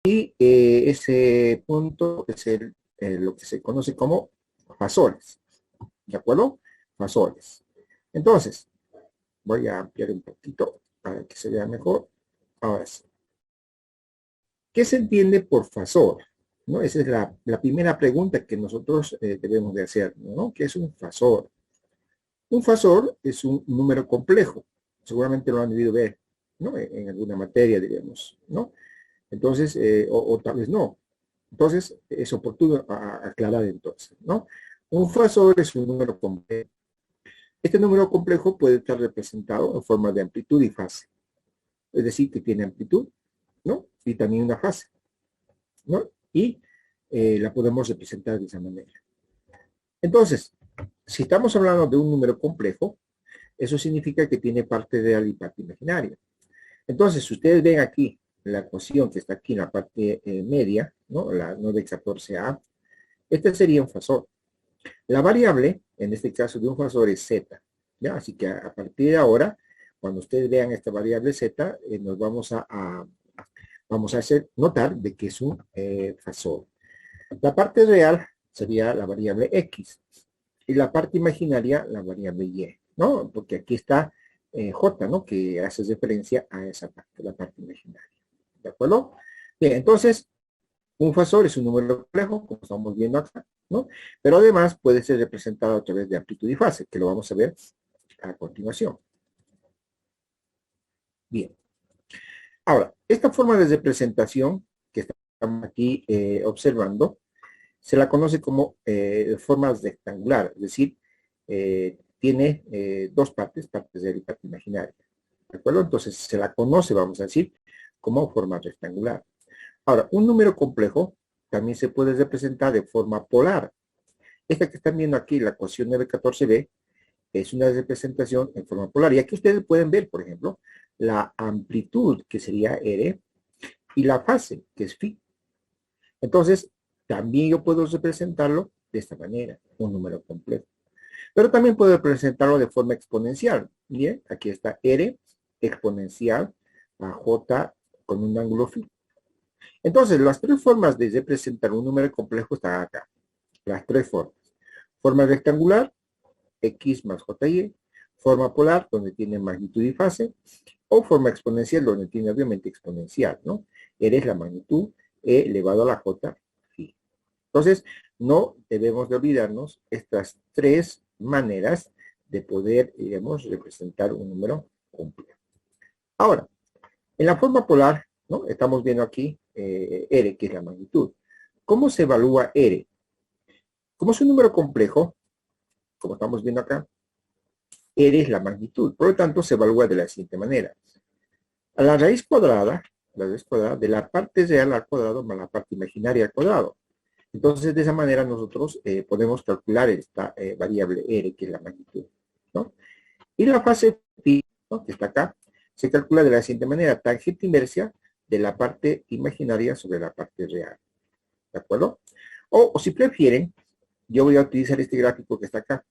Y ese punto es lo que se conoce como fasores. ¿De acuerdo? Fasores. Entonces, voy a ampliar un poquito para que se vea mejor. Ahora sí. ¿Qué se entiende por fasor? ¿No? Esa es la primera pregunta que nosotros debemos de hacer, ¿no? ¿Qué es un fasor? Un fasor es un número complejo. Seguramente lo han debido ver, ¿no? En alguna materia, diríamos, ¿no? Entonces, o tal vez no. Entonces, es oportuno aclarar entonces, ¿no? Un fasor es un número complejo. Este número complejo puede estar representado en forma de amplitud y fase. Es decir, que tiene amplitud, ¿no? Y también una fase, ¿no? Y la podemos representar de esa manera. Entonces, si estamos hablando de un número complejo, eso significa que tiene parte real y parte imaginaria. Entonces, si ustedes ven aquí la ecuación que está aquí en la parte media, ¿no? La 914a, este sería un fasor. La variable, en este caso de un fasor, es z. ¿Ya? Así que a partir de ahora, cuando ustedes vean esta variable z, nos vamos a hacer notar de que es un fasor. La parte real sería la variable x y la parte imaginaria la variable y, ¿no? Porque aquí está j, ¿no? Que hace referencia a esa parte, la parte imaginaria. ¿De acuerdo? Bien, entonces, un fasor es un número complejo, como estamos viendo acá, ¿no? Pero además puede ser representado a través de amplitud y fase, que lo vamos a ver a continuación. Bien. Ahora, esta forma de representación que estamos aquí observando, se la conoce como forma rectangular, es decir, tiene dos partes, parte real y parte imaginaria. ¿De acuerdo? Entonces se la conoce, vamos a decir, como forma rectangular. Ahora, un número complejo también se puede representar de forma polar. Esta que están viendo aquí, la ecuación 914b, es una representación en forma polar. Y aquí ustedes pueden ver, por ejemplo, la amplitud, que sería R, y la fase, que es phi. Entonces, también yo puedo representarlo de esta manera, un número complejo. Pero también puedo representarlo de forma exponencial. Bien, aquí está R exponencial a J con un ángulo phi. Entonces, las tres formas de representar un número complejo están acá. Las tres formas. Forma rectangular, X más JY. Forma polar, donde tiene magnitud y fase. O forma exponencial, donde tiene obviamente exponencial, ¿no? R es la magnitud, E elevado a la J, phi. Entonces, no debemos de olvidarnos estas tres maneras de poder, digamos, representar un número complejo. Ahora, en la forma polar, ¿no? Estamos viendo aquí R, que es la magnitud. ¿Cómo se evalúa R? Como es un número complejo, como estamos viendo acá, R es la magnitud. Por lo tanto, se evalúa de la siguiente manera. A la raíz cuadrada de la parte real al cuadrado más la parte imaginaria al cuadrado. Entonces, de esa manera nosotros podemos calcular esta variable R, que es la magnitud, ¿no? Y la fase phi, ¿no? Que está acá, se calcula de la siguiente manera, tangente inversa de la parte imaginaria sobre la parte real, ¿de acuerdo? O si prefieren, yo voy a utilizar este gráfico que está acá,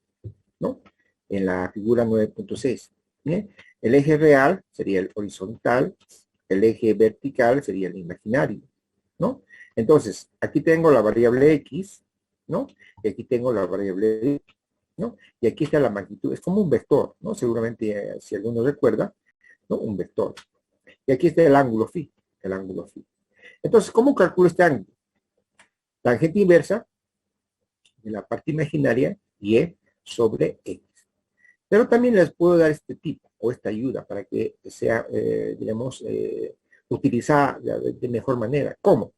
¿no? En la figura 9.6. ¿Bien? El eje real sería el horizontal, el eje vertical sería el imaginario, ¿no? Entonces, aquí tengo la variable X, ¿no? Y aquí tengo la variable Y, ¿no? Y aquí está la magnitud, es como un vector, ¿no? Seguramente, si alguno recuerda, ¿no? Un vector. Y aquí está el ángulo phi, el ángulo phi. Entonces, ¿cómo calculo este ángulo? Tangente inversa de la parte imaginaria, Y sobre X. Pero también les puedo dar este tip o esta ayuda para que sea, digamos, utilizada de mejor manera. ¿Cómo?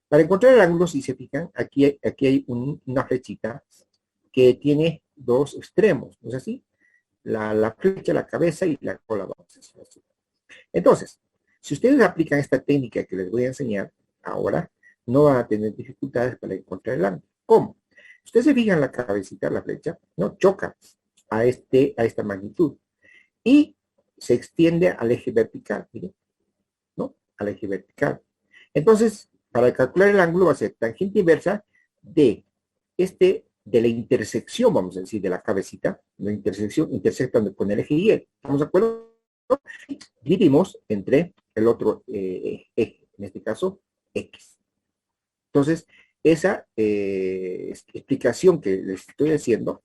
Para encontrar el ángulo, si se fijan, aquí hay una flechita que tiene dos extremos, ¿no es así? La flecha, la cabeza y la cola, vamos a decir así. Entonces, si ustedes aplican esta técnica que les voy a enseñar ahora, no van a tener dificultades para encontrar el ángulo. ¿Cómo? Ustedes se fijan la cabecita, la flecha, ¿no? Choca a esta magnitud y se extiende al eje vertical, miren, ¿no? Al eje vertical. Entonces, para calcular el ángulo va a ser tangente inversa de de la intersección, vamos a decir, de la cabecita, la intersección, intersectando con el eje Y. ¿Estamos de acuerdo? Dividimos entre el otro eje, en este caso, X. Entonces, esa explicación que les estoy haciendo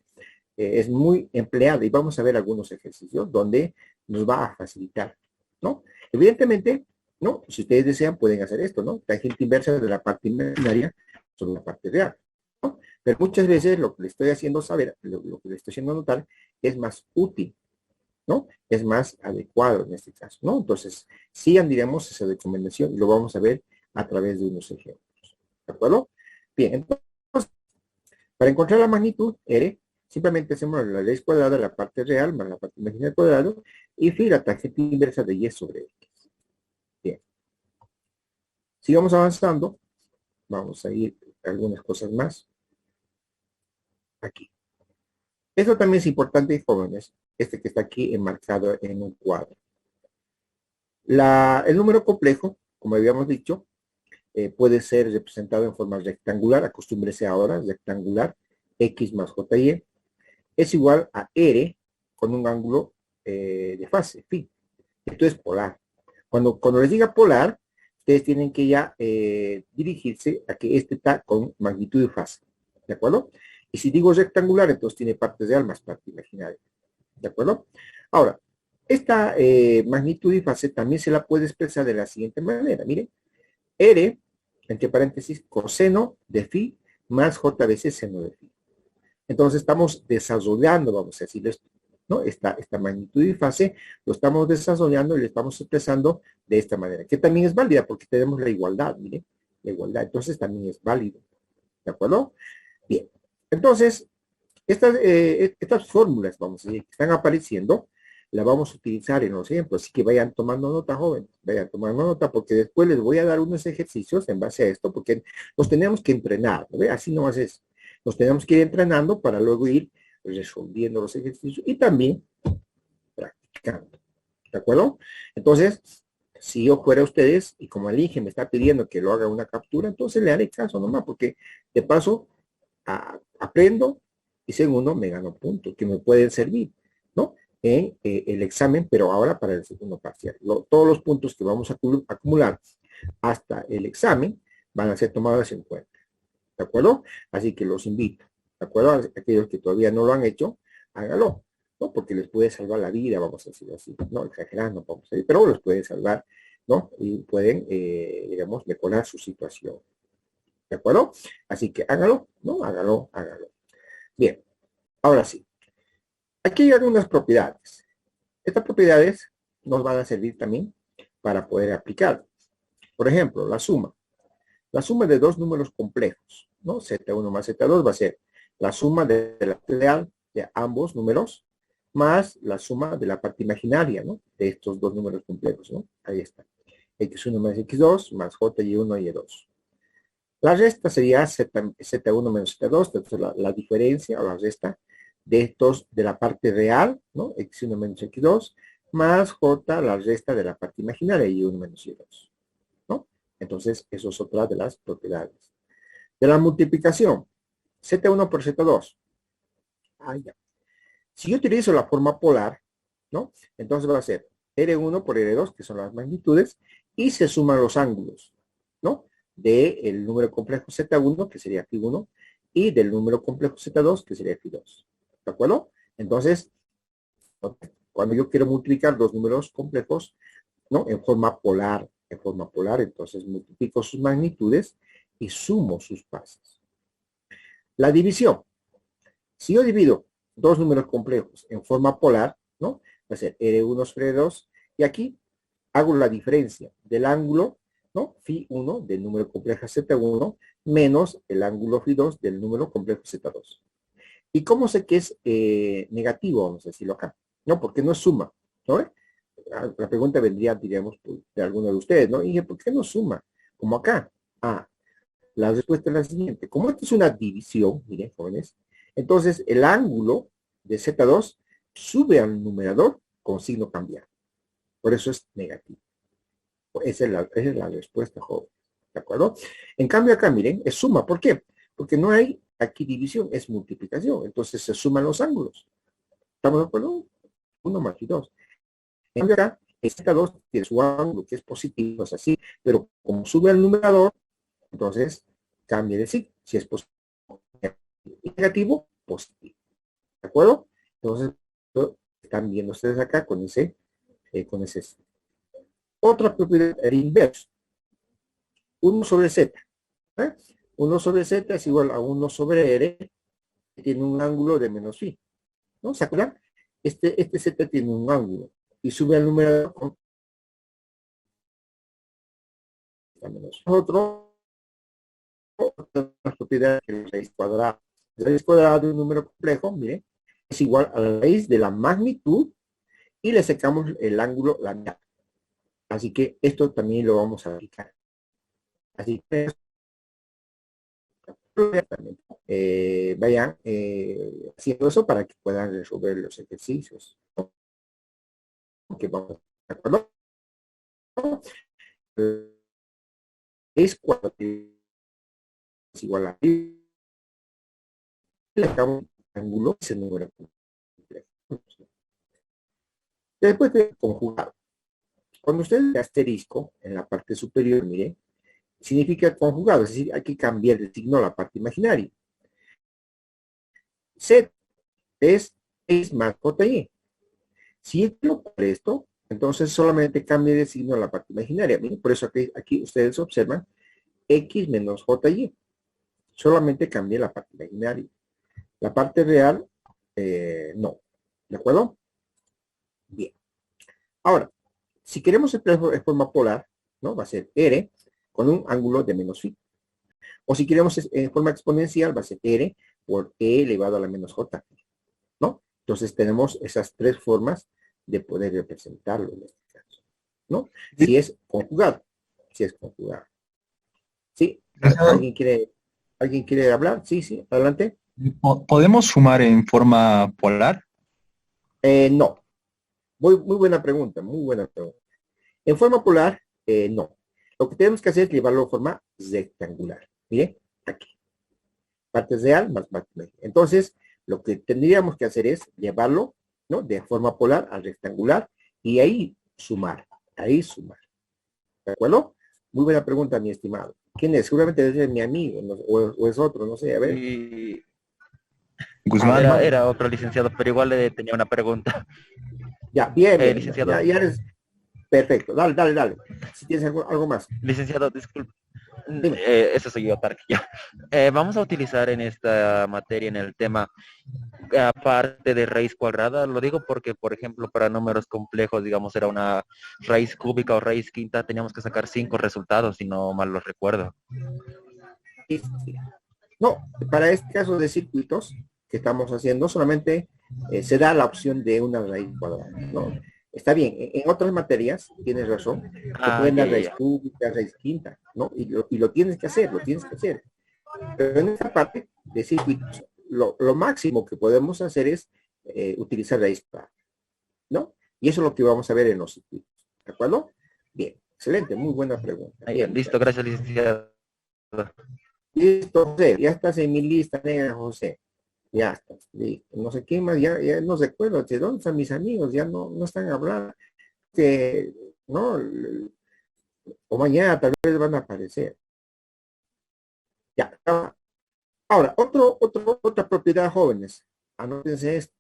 es muy empleada y vamos a ver algunos ejercicios donde nos va a facilitar, ¿no? Evidentemente, ¿no? Si ustedes desean, pueden hacer esto, ¿no? Tangente inversa de la parte imaginaria sobre la parte real, ¿no? Pero muchas veces lo que le estoy haciendo saber, lo que le estoy haciendo notar, es más útil, ¿no? Es más adecuado en este caso, ¿no? Entonces, sigan, digamos, esa recomendación y lo vamos a ver a través de unos ejemplos, ¿de acuerdo? Bien, entonces, para encontrar la magnitud, R, simplemente hacemos la raíz cuadrada de la parte real más la parte imaginaria al cuadrado y fi la tangente inversa de y sobre x. Bien. Sigamos avanzando. Vamos a ir a algunas cosas más. Aquí. Esto también es importante, jóvenes, este que está aquí enmarcado en un cuadro. El número complejo, como habíamos dicho, puede ser representado en forma rectangular, acostúmbrese ahora, rectangular, x más jy, es igual a r con un ángulo de fase, phi. Esto es polar. Cuando les diga polar, ustedes tienen que ya dirigirse a que este está con magnitud y fase, ¿de acuerdo? Y si digo rectangular, entonces tiene parte real más parte imaginaria, ¿de acuerdo? Ahora, esta magnitud y fase también se la puede expresar de la siguiente manera, miren, R, entre paréntesis, coseno de phi más j veces seno de phi. Entonces estamos desarrollando, vamos a decir esto, ¿no? Esta magnitud y fase lo estamos desarrollando y lo estamos expresando de esta manera, que también es válida porque tenemos la igualdad, miren, la igualdad, entonces también es válido, ¿de acuerdo? Bien, entonces, estas fórmulas, vamos a decir, que están apareciendo, las vamos a utilizar en los ejemplos, así que vayan tomando nota, jóvenes, vayan tomando nota, porque después les voy a dar unos ejercicios en base a esto, porque los tenemos que entrenar, ¿no? Así nomás es. Nos tenemos que ir entrenando para luego ir resolviendo los ejercicios y también practicando. ¿De acuerdo? Entonces, si yo fuera ustedes y como el Inge me está pidiendo que lo haga una captura, entonces le haré caso nomás, porque de paso aprendo y segundo me gano puntos que me pueden servir, ¿no? En el examen, pero ahora para el segundo parcial. Todos los puntos que vamos a acumular hasta el examen van a ser tomados en cuenta. ¿De acuerdo? Así que los invito, ¿de acuerdo? A aquellos que todavía no lo han hecho, hágalo, ¿no? Porque les puede salvar la vida, vamos a decirlo así, ¿no? Exagerando, vamos a decir, pero los puede salvar, ¿no? Y pueden, digamos, mejorar su situación. ¿De acuerdo? Así que hágalo, ¿no? Hágalo, hágalo. Bien, ahora sí. Aquí hay algunas propiedades. Estas propiedades nos van a servir también para poder aplicar. Por ejemplo, la suma. La suma de dos números complejos, ¿no? Z1 más Z2 va a ser la suma de la real de ambos números más la suma de la parte imaginaria, ¿no? De estos dos números complejos, ¿no? Ahí está. X1 más X2 más JY1 y Y2. La resta sería Z1 menos Z2, entonces la diferencia o la resta de estos de la parte real, ¿no? X1 menos X2 más J, la resta de la parte imaginaria, Y1 menos Y2. ¿No? Entonces, eso es otra de las propiedades. De la multiplicación, Z1 por Z2. Ah, ya. Si yo utilizo la forma polar, ¿no? Entonces va a ser R1 por R2, que son las magnitudes, y se suman los ángulos, ¿no? Del número complejo Z1, que sería Φ1, y del número complejo Z2, que sería Φ2. ¿De acuerdo? Entonces, cuando yo quiero multiplicar dos números complejos, ¿no? En forma polar, entonces multiplico sus magnitudes y sumo sus pases. La división. Si yo divido dos números complejos en forma polar, ¿no? Va a ser R1 sobre R2, y aquí hago la diferencia del ángulo, ¿no? Φ1 del número complejo Z1 menos el ángulo Φ2 del número complejo Z2. ¿Y cómo sé que es negativo, vamos a decirlo acá? ¿No? Porque no es suma, ¿no? La pregunta vendría, diríamos, de alguno de ustedes, ¿no? Y dije, ¿por qué no suma? Como acá. Ah, la respuesta es la siguiente. Como esto es una división, miren, jóvenes, entonces el ángulo de Z2 sube al numerador con signo cambiado. Por eso es negativo. Esa es la respuesta, jóvenes. ¿De acuerdo? En cambio acá, miren, es suma. ¿Por qué? Porque no hay aquí división, es multiplicación. Entonces se suman los ángulos. ¿Estamos de acuerdo? 1 más y 2. En cambio acá, Esta 2 tiene su ángulo que es positivo, es así, pero como sube al numerador, entonces cambia de signo. Si es positivo, negativo, positivo. ¿De acuerdo? Entonces, están viendo ustedes acá con ese. Otra propiedad, el inverso. 1 sobre z. 1 sobre z es igual a 1 sobre r, que tiene un ángulo de menos phi. ¿No? ¿Se acuerdan? Este z tiene un ángulo y sube al numerador con menos. Otra propiedad que es la raíz cuadrada. La raíz cuadrada de un número complejo, miren, es igual a la raíz de la magnitud y le sacamos el ángulo, la mitad. Así que esto también lo vamos a aplicar. Así que vayan haciendo eso para que puedan resolver los ejercicios. Que vamos, ¿de acuerdo? Es cuando es igual a le sacamos el ángulo, ese número complejo. Después de conjugar. Cuando usted ve asterisco en la parte superior, mire, significa conjugado, es decir, hay que cambiar el signo a la parte imaginaria. Z es más JY. Si es lo por esto, entonces solamente cambie de signo a la parte imaginaria. Miren, por eso aquí ustedes observan X menos JY. Solamente cambia la parte imaginaria. La parte real, no. ¿De acuerdo? Bien. Ahora, si queremos expresar en forma polar, ¿no? Va a ser R con un ángulo de menos phi. O si queremos en forma exponencial, va a ser R por E elevado a la menos J, ¿no? Entonces tenemos esas tres formas de poder representarlo en este caso, ¿no? Si es conjugado, ¿Sí? ¿Alguien quiere hablar? Sí, adelante. ¿Podemos sumar en forma polar? No. Muy buena pregunta, muy buena pregunta. En forma polar, no. Lo que tenemos que hacer es llevarlo a forma rectangular. Mire, aquí. Parte real más parte imaginaria. Entonces, lo que tendríamos que hacer es llevarlo, ¿no? De forma polar al rectangular y ahí sumar. ¿De acuerdo? Muy buena pregunta, mi estimado. ¿Quién es? Seguramente debe ser mi amigo, ¿no? o es otro, no sé, a ver. Y Guzmán. era otro licenciado, pero igual le tenía una pregunta. Ya, bien. Licenciado. Ya eres perfecto. Dale. Si tienes algo más. Licenciado, disculpe. Dime. Eso soy yo, Tarek. Ya. Vamos a utilizar en esta materia, en el tema, aparte de raíz cuadrada, lo digo porque, por ejemplo, para números complejos, digamos, era una raíz cúbica o raíz quinta, teníamos que sacar 5 resultados, si no mal los recuerdo. No, para este caso de circuitos que estamos haciendo, solamente se da la opción de una raíz cuadrada, ¿no? Está bien, en otras materias, tienes razón, se pueden dar raíz cúbica, raíz quinta, ¿no? Y lo tienes que hacer, Pero en esta parte de circuitos, lo máximo que podemos hacer es utilizar raíz cuadrada, ¿no? Y eso es lo que vamos a ver en los circuitos, ¿de acuerdo? Bien, excelente, muy buena pregunta. Bien, Listo, gracias, licenciado. Listo, José, ya estás en mi lista negra, José. Ya estás, listo. No sé quién más, ya no recuerdo, ¿de dónde están mis amigos? Ya no están hablando. Que, no, o mañana tal vez van a aparecer. Ya. Ahora, otra propiedad, jóvenes. Anótense esto.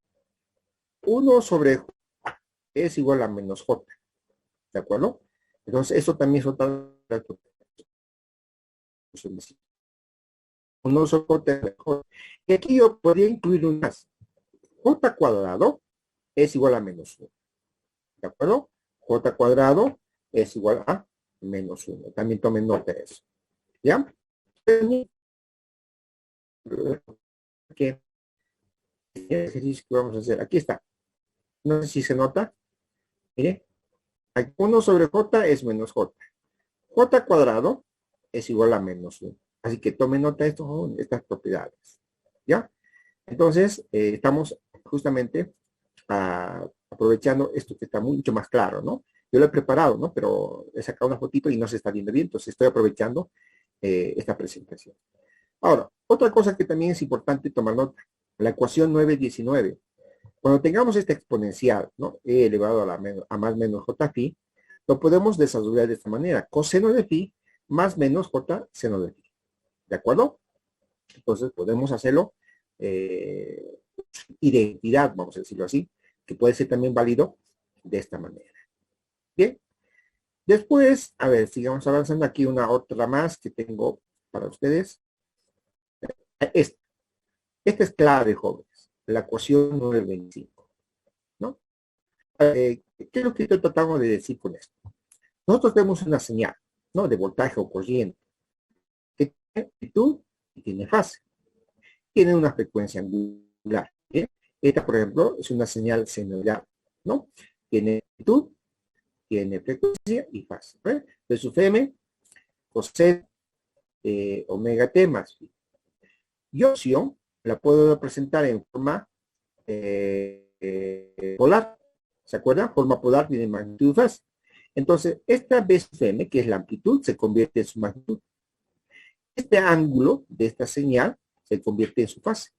1 sobre J es igual a menos J. ¿De acuerdo? Entonces, eso también es otra. 1 sobre J. Y aquí yo podría incluir un más. J cuadrado es igual a menos 1. ¿De acuerdo? J cuadrado es igual a menos 1. También tomen nota de eso. ¿Ya? ¿Qué ejercicio que vamos a hacer? Aquí está. No sé si se nota. Mire. 1 sobre J es menos J. J cuadrado es igual a menos 1. Así que tomen nota de estas propiedades. ¿Ya? Entonces, estamos justamente aprovechando esto que está mucho más claro, ¿no? Yo lo he preparado, ¿no? Pero he sacado una fotito y no se está viendo bien, entonces estoy aprovechando esta presentación. Ahora, otra cosa que también es importante tomar nota, la ecuación 919. Cuando tengamos esta exponencial, ¿no? E elevado a más menos j phi, lo podemos desarrollar de esta manera. Coseno de phi más menos j seno de phi. ¿De acuerdo? Entonces podemos hacerlo identidad, vamos a decirlo así, que puede ser también válido de esta manera. Bien. Después, a ver, sigamos avanzando. Aquí una otra más que tengo para ustedes. Esta es clave, jóvenes. La ecuación 925. ¿No? ¿Qué es lo que estoy tratando de decir con esto? Nosotros tenemos una señal, ¿no? De voltaje o corriente, que tiene amplitud y tiene fase. Tiene una frecuencia angular. ¿Bien? Esta, por ejemplo, es una señal senoidal, ¿no? Tiene amplitud, tiene frecuencia y fase. ¿Ven? De su FM, coseno, omega t más phi. Y opción la puedo representar en forma polar. ¿Se acuerdan? Forma polar tiene magnitud y fase. Entonces, esta B sub m, que es la amplitud, se convierte en su magnitud. Este ángulo de esta señal se convierte en su fase.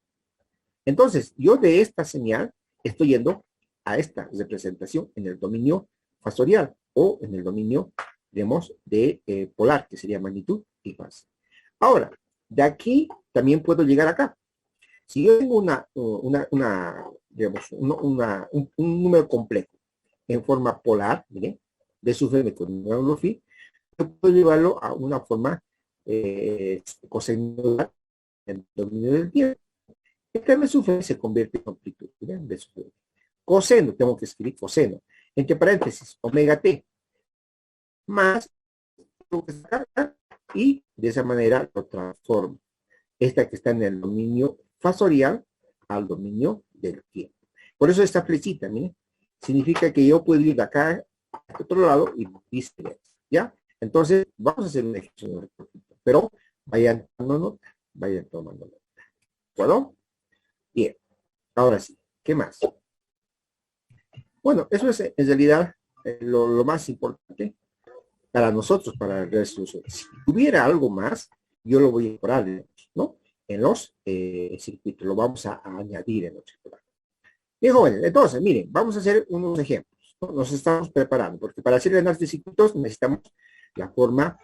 Entonces, yo de esta señal estoy yendo a esta representación en el dominio fasorial o en el dominio, digamos, de polar, que sería magnitud y fase. Ahora, de aquí también puedo llegar acá. Si yo tengo digamos, un número complejo en forma polar, miren, de sub m con un ángulo phi, yo puedo llevarlo a una forma coseno en el dominio del tiempo. Esta B sub m se convierte en amplitud, miren, B sub m. Coseno, tengo que escribir coseno, entre paréntesis, omega t, más, y de esa manera lo transformo. Esta que está en el dominio fasorial al dominio del tiempo. Por eso esta flechita, miren, significa que yo puedo ir de acá a otro lado y viceversa, ¿ya? Entonces, vamos a hacer un ejercicio, pero vayan tomando nota, vayan tomando nota. ¿De acuerdo? Bien, ahora sí, ¿qué más? Bueno, eso es en realidad lo más importante para nosotros, para el resto. Si tuviera algo más, yo lo voy a incorporar, ¿no? En los circuitos, lo vamos a añadir en los circuitos. Bien, jóvenes, entonces, miren, vamos a hacer unos ejemplos, ¿no? Nos estamos preparando, porque para hacer el análisis de circuitos necesitamos la forma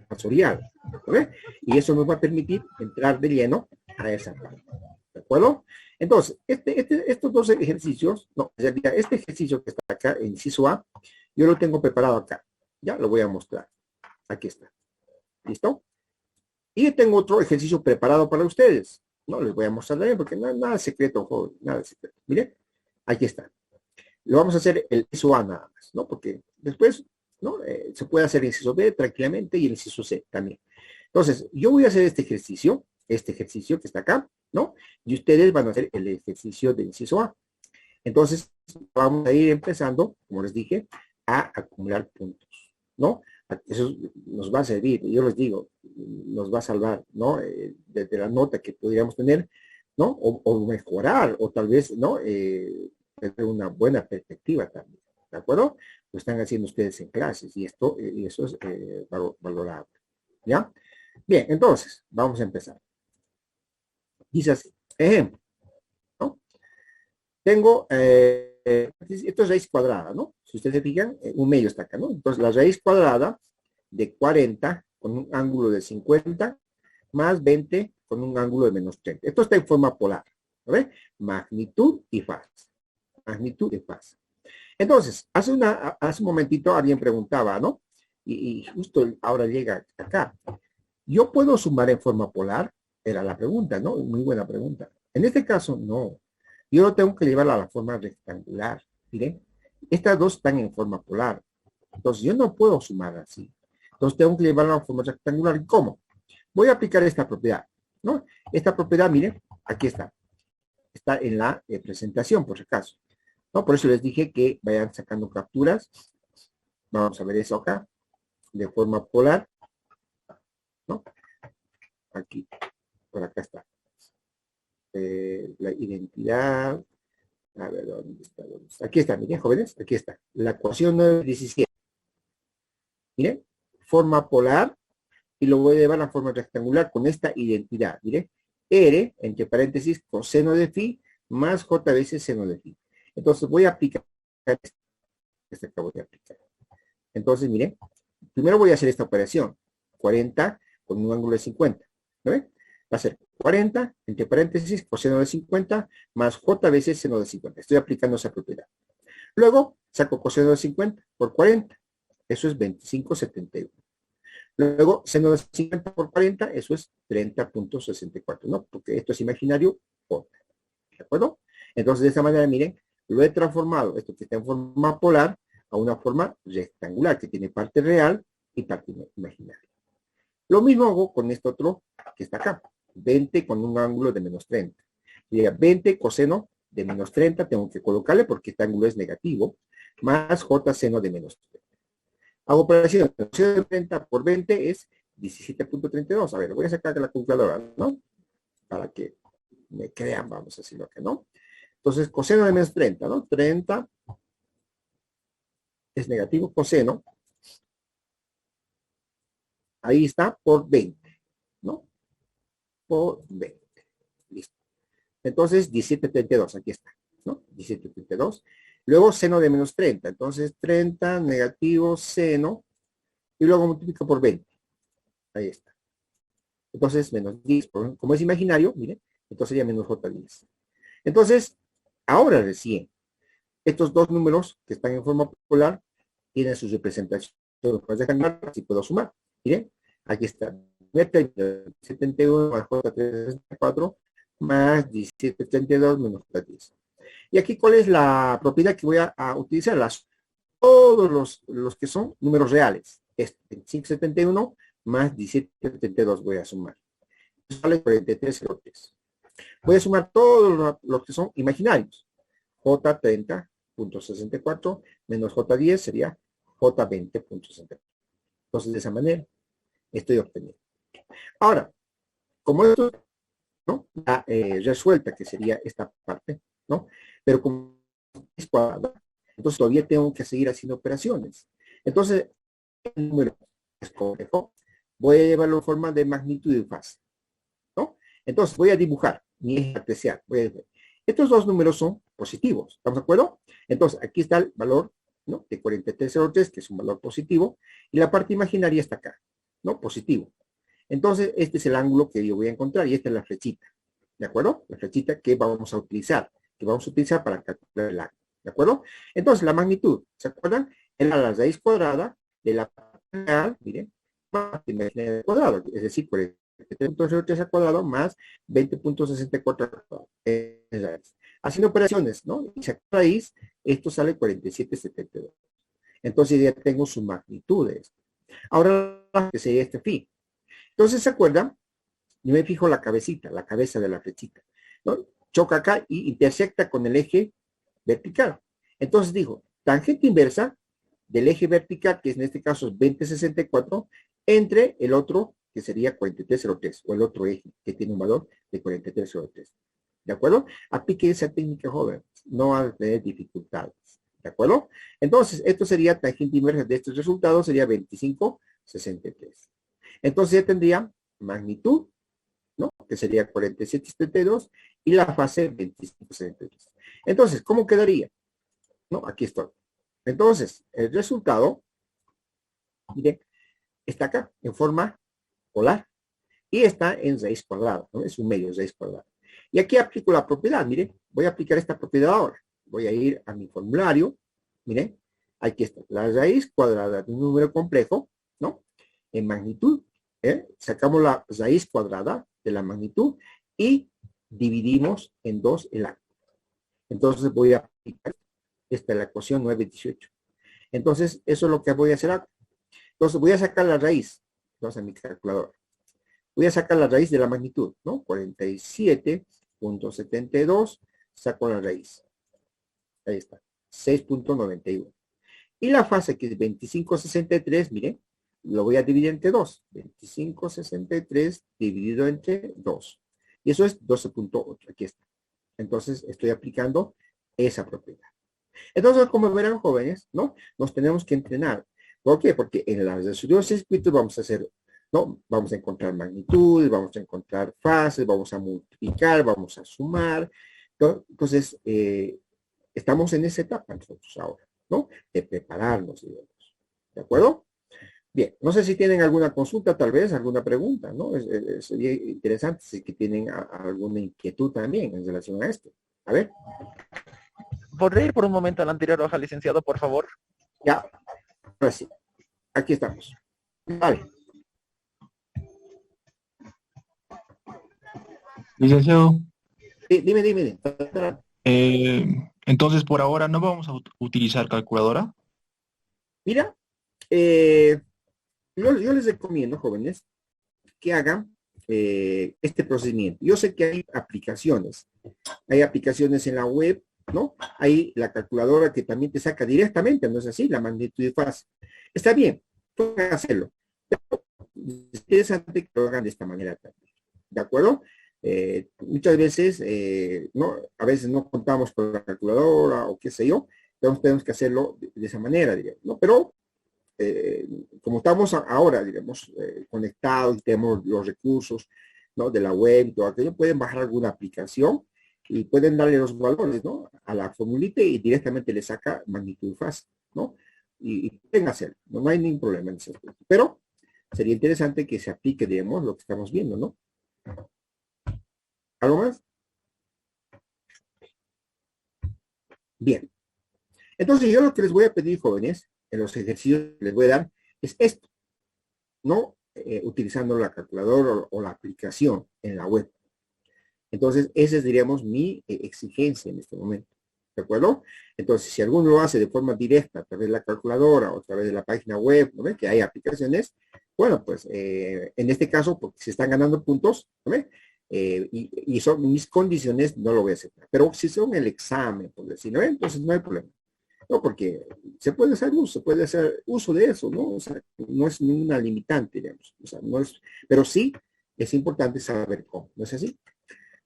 fasorial, ¿no? Y eso nos va a permitir entrar de lleno a esa parte, ¿de acuerdo? Entonces, estos dos ejercicios, no, en realidad, este ejercicio que está acá, en inciso A, yo lo tengo preparado acá, ya lo voy a mostrar, aquí está, ¿listo? Y tengo otro ejercicio preparado para ustedes. No les voy a mostrar también porque nada secreto, joven, nada secreto. Miren, aquí está. Lo vamos a hacer el inciso A nada más, ¿no? Porque después, ¿no? Se puede hacer el inciso B tranquilamente y el inciso C también. Entonces, yo voy a hacer este ejercicio que está acá, ¿no? Y ustedes van a hacer el ejercicio del inciso A. Entonces, vamos a ir empezando, como les dije, a acumular puntos, ¿no? Eso nos va a servir, yo les digo, nos va a salvar, ¿no? Desde la nota que podríamos tener, ¿no? O mejorar, o tal vez, ¿no? Tener una buena perspectiva también, ¿de acuerdo? Lo están haciendo ustedes en clases y eso es valorable, ¿ya? Bien, entonces, vamos a empezar. Dice así, ejemplo, ¿no? Tengo, esto es raíz cuadrada, ¿no? Si ustedes se fijan, un medio está acá, ¿no? Entonces, la raíz cuadrada de 40 con un ángulo de 50 más 20 con un ángulo de menos 30. Esto está en forma polar, ¿no? Magnitud y fase. Magnitud y fase. Entonces, hace un momentito alguien preguntaba, ¿no? Y justo ahora llega acá. ¿Yo puedo sumar en forma polar? Era la pregunta, ¿no? Muy buena pregunta. En este caso, no. Yo lo tengo que llevar a la forma rectangular. Miren, estas dos están en forma polar. Entonces, yo no puedo sumar así. Entonces, tengo que llevarla a la forma rectangular. ¿Y cómo? Voy a aplicar esta propiedad, ¿no? Esta propiedad, miren, aquí está. Está en la presentación, por si acaso, ¿no? Por eso les dije que vayan sacando capturas. Vamos a ver eso acá, de forma polar, ¿no? Aquí, por acá está. La identidad, a ver, ¿dónde está? ¿Dónde está? Aquí está, miren, jóvenes, aquí está. La ecuación 917. Miren, forma polar, y lo voy a llevar a forma rectangular con esta identidad, miren. R, entre paréntesis, coseno de phi, más j veces seno de phi. Entonces voy a aplicar este que acabo de aplicar. Entonces, miren, primero voy a hacer esta operación. 40 con un ángulo de 50. ¿No ven? Va a ser 40, entre paréntesis, coseno de 50, más j veces seno de 50. Estoy aplicando esa propiedad. Luego, saco coseno de 50 por 40. Eso es 25,71. Luego, seno de 50 por 40, eso es 30,64, ¿no? Porque esto es imaginario, j. ¿De acuerdo? Entonces, de esta manera, miren, lo he transformado, esto que está en forma polar, a una forma rectangular, que tiene parte real y parte imaginaria. Lo mismo hago con este otro que está acá. 20 con un ángulo de menos 30. Diría 20 coseno de menos 30, tengo que colocarle porque este ángulo es negativo, más j seno de menos 30. Hago operación, coseno de 30 por 20 es 17,32. A ver, voy a sacar de la calculadora, ¿no? Para que me crean, vamos a decirlo acá, ¿no? Entonces, coseno de menos 30, ¿no? 30 es negativo, coseno. Ahí está, por 20, ¿no? Por 20. Listo. Entonces, 17,32, aquí está, ¿no? 17,32. Luego, seno de menos 30. Entonces, 30 negativo seno, y luego multiplico por 20. Ahí está. Entonces, menos 10. Como es imaginario, miren, entonces sería menos j10. Entonces, ahora recién, estos dos números que están en forma polar tienen sus representaciones. Así puedo sumar. Miren, aquí está. 71 más j364 más 17,32 menos j10. Y aquí, ¿cuál es la propiedad que voy a utilizar? Todos los que son números reales. Este 25,71 más 17,72 voy a sumar. Sale 43,03. Voy a sumar todos los que son imaginarios. J30,64 menos J10 sería J20,64. Entonces, de esa manera, estoy obteniendo. Ahora, como esto, ¿no? La resuelta, que sería esta parte, ¿no? Pero como es cuadrada, entonces todavía tengo que seguir haciendo operaciones. Entonces, el número es complejo. Voy a llevarlo en forma de magnitud y fase, ¿no? Entonces, voy a dibujar mi eje cartesiano. Estos dos números son positivos, ¿estamos de acuerdo? Entonces, aquí está el valor, ¿no? De 43,03, que es un valor positivo, y la parte imaginaria está acá, ¿no? Positivo. Entonces, este es el ángulo que yo voy a encontrar, y esta es la flechita, ¿de acuerdo? La flechita que vamos a utilizar, para calcular el ángulo, ¿de acuerdo? Entonces, la magnitud, ¿se acuerdan? Era la raíz cuadrada de la parte real, miren, más imaginaria al cuadrado, es decir, 43,03 al cuadrado más 20,64 al cuadrado. Haciendo operaciones, ¿no? Y sacar raíz, esto sale 47,72. Entonces ya tengo su magnitud de esto. Ahora, que sería este phi. Entonces, ¿se acuerdan? Yo me fijo la cabecita, la cabeza de la flechita, ¿no? Choca acá y intersecta con el eje vertical. Entonces digo, tangente inversa del eje vertical, que en este caso es 20,64, entre el otro, que sería 43,03, o el otro eje, que tiene un valor de 43,03. ¿De acuerdo? Aplique esa técnica, joven. No va a tener dificultades. ¿De acuerdo? Entonces, esto sería tangente inversa de estos resultados, sería 25,63. Entonces ya tendría magnitud, ¿no? Que sería 47,72 y la fase 25,63. Entonces, ¿cómo quedaría? ¿No? Aquí estoy. Entonces, el resultado, miren, está acá, en forma polar. Y está en raíz cuadrada, ¿no? Es un medio raíz cuadrada. Y aquí aplico la propiedad, miren, voy a aplicar esta propiedad ahora. Voy a ir a mi formulario, miren, aquí está, la raíz cuadrada de un número complejo, ¿no? En magnitud, sacamos la raíz cuadrada de la magnitud y dividimos en 2 el ángulo. Entonces voy a aplicar esta es la ecuación 9,18. Entonces, eso es lo que voy a hacer acá. Entonces, voy a sacar la raíz. Entonces, a mi calculadora. Voy a sacar la raíz de la magnitud, ¿no? 47,72, saco la raíz. Ahí está, 6,91. Y la fase que es 25,63, miren, lo voy a dividir entre 2. 25,63 dividido entre 2. Y eso es 12,8, aquí está. Entonces, estoy aplicando esa propiedad. Entonces, como verán, jóvenes, ¿no? Nos tenemos que entrenar. ¿Por qué? Porque en las estudios circuitos vamos a hacer, ¿no? Vamos a encontrar magnitudes, vamos a encontrar fases, vamos a multiplicar, vamos a sumar, Entonces, estamos en esa etapa nosotros ahora, ¿no? De prepararnos, digamos. ¿De acuerdo? Bien, no sé si tienen alguna consulta, tal vez, alguna pregunta, ¿no? Sería interesante si que tienen alguna inquietud también en relación a esto. A ver, ¿Podría ir por un momento a la anterior hoja, licenciado, por favor? ya, ahora sí, aquí estamos. Vale, Licenciado, dime. entonces por ahora no vamos a utilizar calculadora. Mira, yo les recomiendo, jóvenes, que hagan este procedimiento. Yo sé que hay aplicaciones en la web, ¿no? Hay la calculadora que también te saca directamente, ¿no es así? La magnitud de fase. Está bien, pueden hacerlo. Pero es interesante que lo hagan de esta manera también. ¿De acuerdo? Muchas veces, no, a veces no contamos con la calculadora o qué sé yo, entonces tenemos que hacerlo de esa manera, digamos, ¿no? Pero eh, como estamos ahora, digamos, conectados y tenemos los recursos, ¿no? De la web y todo aquello, pueden bajar alguna aplicación y pueden darle los valores, ¿no? A la formulita y directamente le saca magnitud fácil, ¿no? Y pueden hacerlo, no hay ningún problema en ese aspecto. Pero sería interesante que se aplique, digamos, lo que estamos viendo, ¿no? ¿Algo más? Bien. Entonces yo lo que les voy a pedir, jóvenes, en los ejercicios que les voy a dar, es esto. No utilizando la calculadora o la aplicación en la web. Entonces, esa es, diríamos, mi exigencia en este momento. ¿De acuerdo? Entonces, si alguno lo hace de forma directa a través de la calculadora o a través de la página web, ¿no ve? Que hay aplicaciones, bueno, pues en este caso, porque se están ganando puntos, ¿no ve? Y son mis condiciones, no lo voy a aceptar. Pero si son el examen, por decirlo, entonces no hay problema. No, porque se puede hacer uso de eso, ¿no? O sea, no es ninguna limitante, digamos. O sea, no es, pero sí es importante saber cómo, ¿no es así?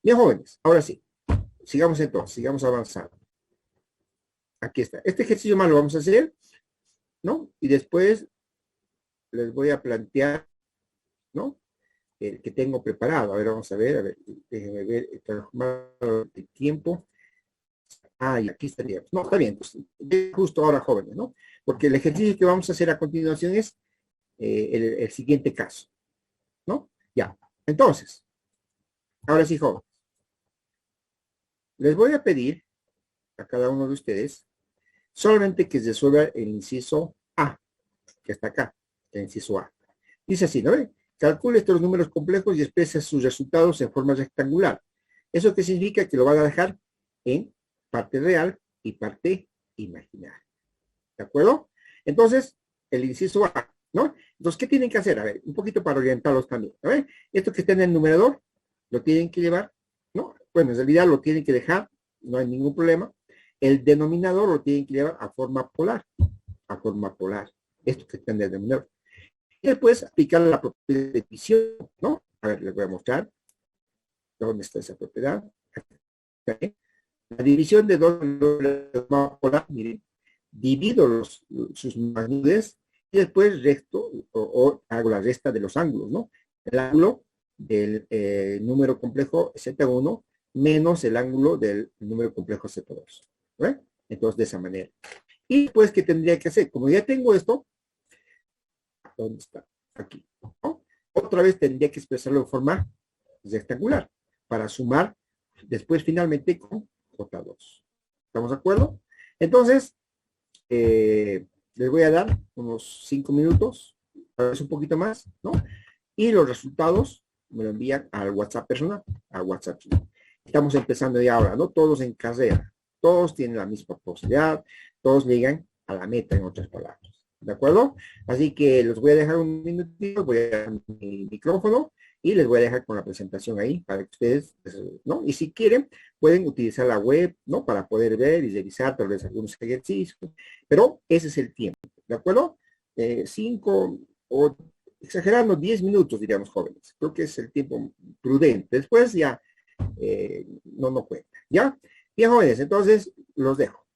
Bien, jóvenes, ahora sí, sigamos entonces, sigamos avanzando. Aquí está. Este ejercicio más lo vamos a hacer, ¿no? Y después les voy a plantear, ¿no? El que tengo preparado. A ver, déjenme ver, el tiempo. Ah, y aquí estaríamos. No, está bien, pues, justo ahora, jóvenes, ¿no? Porque el ejercicio que vamos a hacer a continuación es el siguiente caso, ¿no? Ya. Entonces, ahora sí, jóvenes, les voy a pedir a cada uno de ustedes solamente que se resuelva el inciso A, que está acá, el inciso A. Dice así, ¿no ve? Calcule estos números complejos y expresa sus resultados en forma rectangular. ¿Eso qué significa? Que lo van a dejar en parte real y parte imaginaria. ¿De acuerdo? Entonces, el inciso A, ¿no? Entonces, ¿qué tienen que hacer? A ver, un poquito para orientarlos también. A ver, esto que está en el numerador, lo tienen que llevar, ¿no? Bueno, en realidad lo tienen que dejar, no hay ningún problema. El denominador lo tienen que llevar a forma polar, a forma polar. Esto que está en el denominador. Y después aplicar la propiedad de división, ¿no? A ver, les voy a mostrar dónde está esa propiedad. ¿Okay? La división de dos forma polar, miren, divido sus magnitudes y después resto o hago la resta de los ángulos, ¿no? El ángulo del número complejo Z1 menos el ángulo del número complejo Z2. ¿Ve? Entonces, de esa manera. Y pues, ¿qué tendría que hacer? Como ya tengo esto, ¿dónde está? Aquí, ¿no? Otra vez tendría que expresarlo de forma rectangular para sumar después finalmente con J2. ¿Estamos de acuerdo? Entonces, les voy a dar unos 5 minutos, tal vez un poquito más, ¿no? Y los resultados me lo envían al WhatsApp personal, al WhatsApp. Estamos empezando ya ahora, ¿no? Todos en carrera, todos tienen la misma posibilidad, todos llegan a la meta, en otras palabras. ¿De acuerdo? Así que los voy a dejar un minutito, voy a dejar mi micrófono y les voy a dejar con la presentación ahí para que ustedes, ¿no? Y si quieren, pueden utilizar la web, ¿no? Para poder ver y revisar tal vez algunos ejercicios, pero ese es el tiempo, ¿de acuerdo? 5 o exagerando 10 minutos, diríamos jóvenes. Creo que es el tiempo prudente. Después ya no cuenta, ¿ya? Bien, jóvenes, entonces los dejo.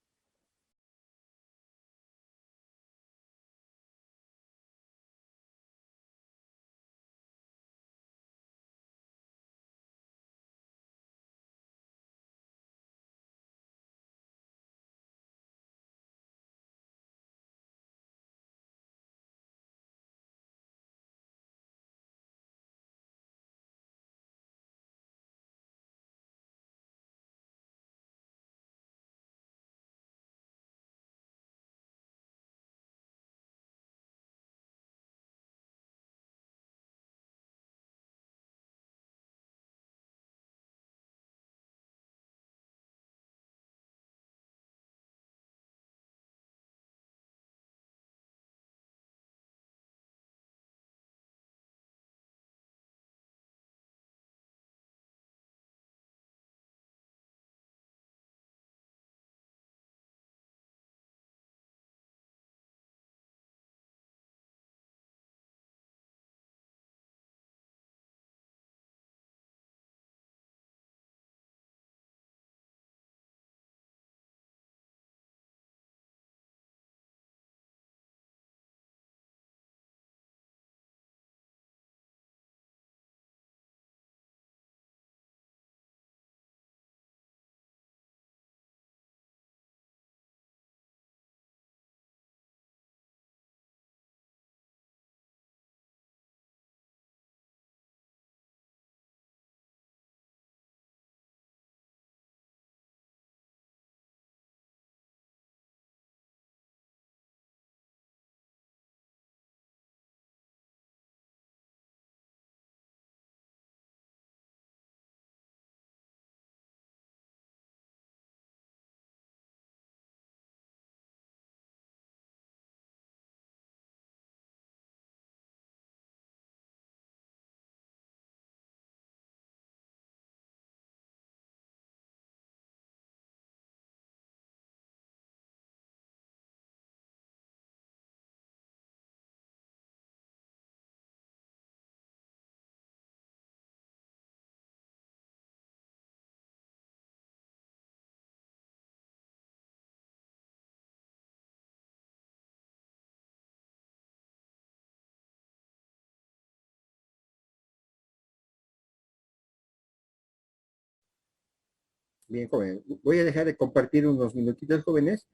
Bien, joven. Voy a dejar de compartir unos minutitos, jóvenes.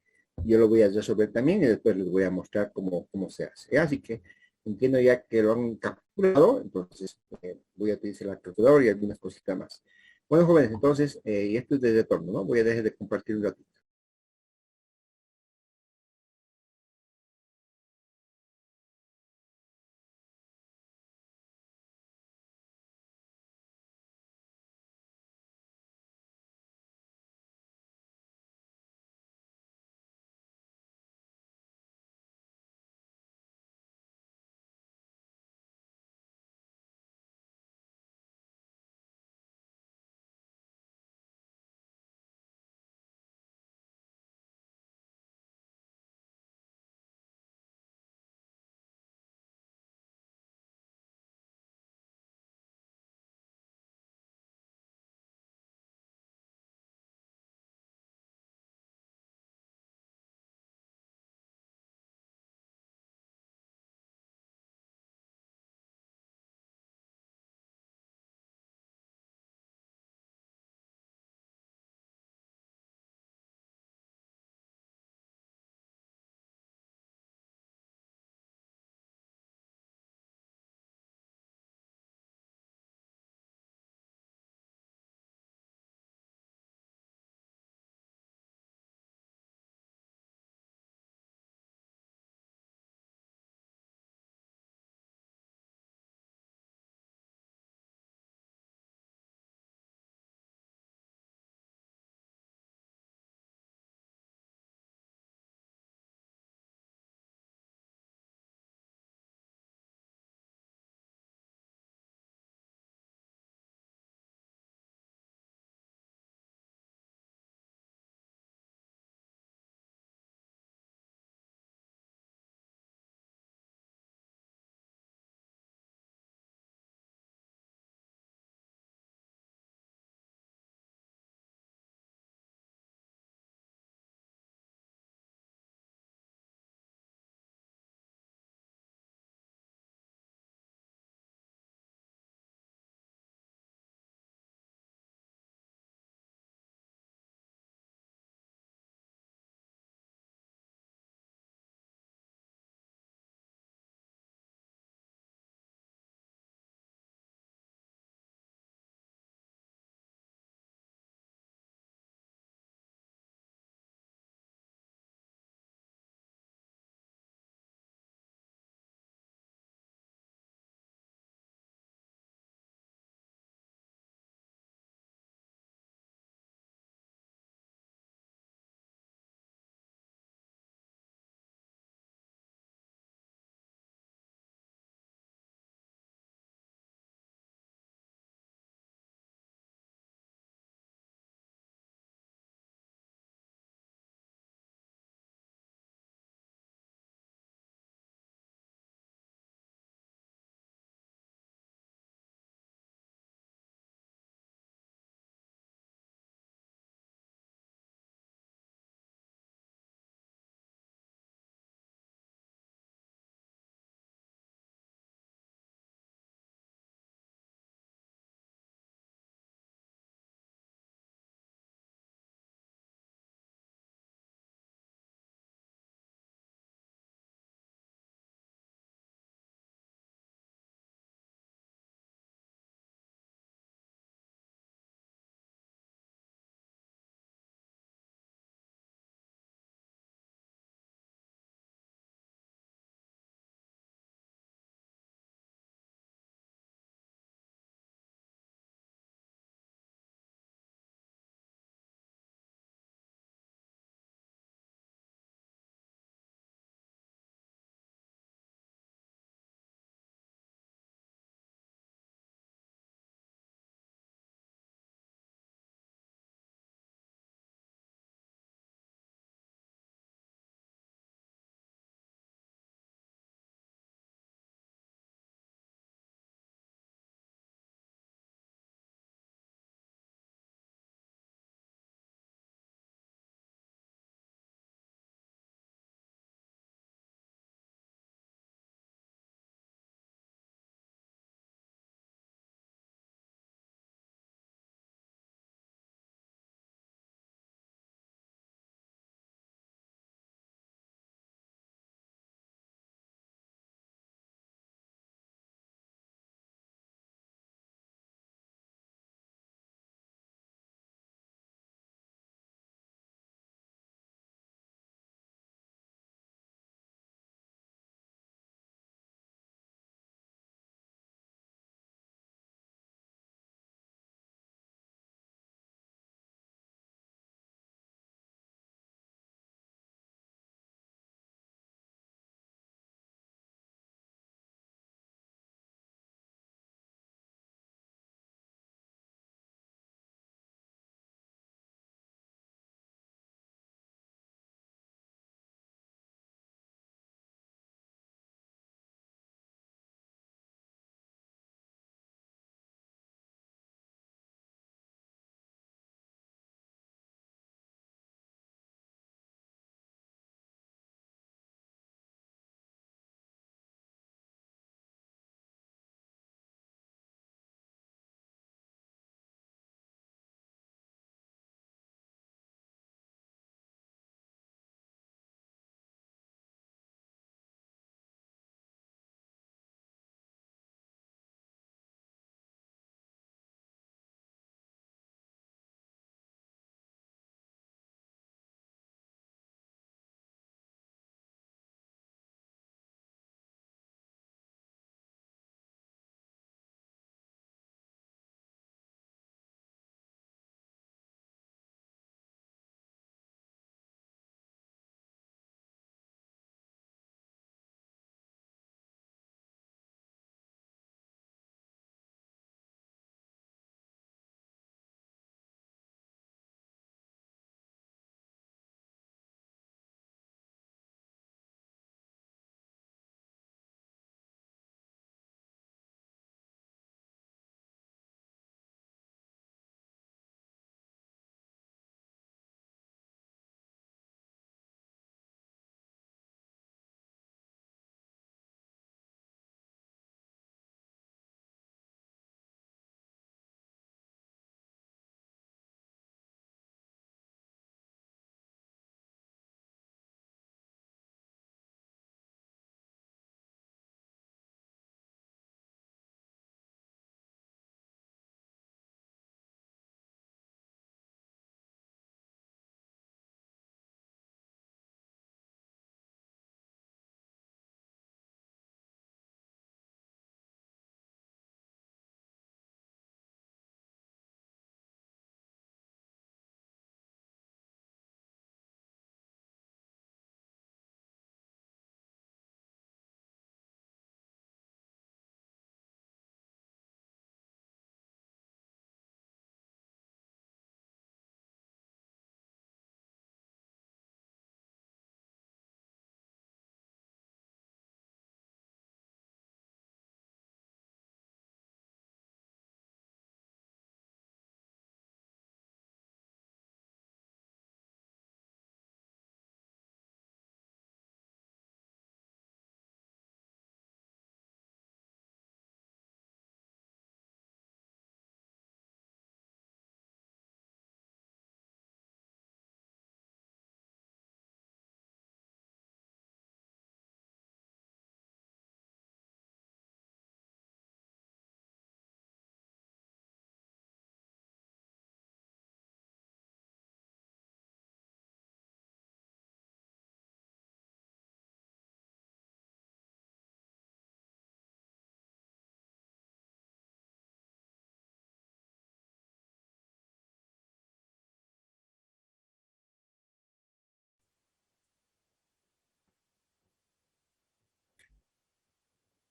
Yo lo voy a resolver también y después les voy a mostrar cómo se hace. Así que entiendo ya que lo han capturado, entonces voy a utilizar la calculadora y algunas cositas más. Bueno, jóvenes, entonces, y esto es de retorno, ¿no? Voy a dejar de compartir un ratito.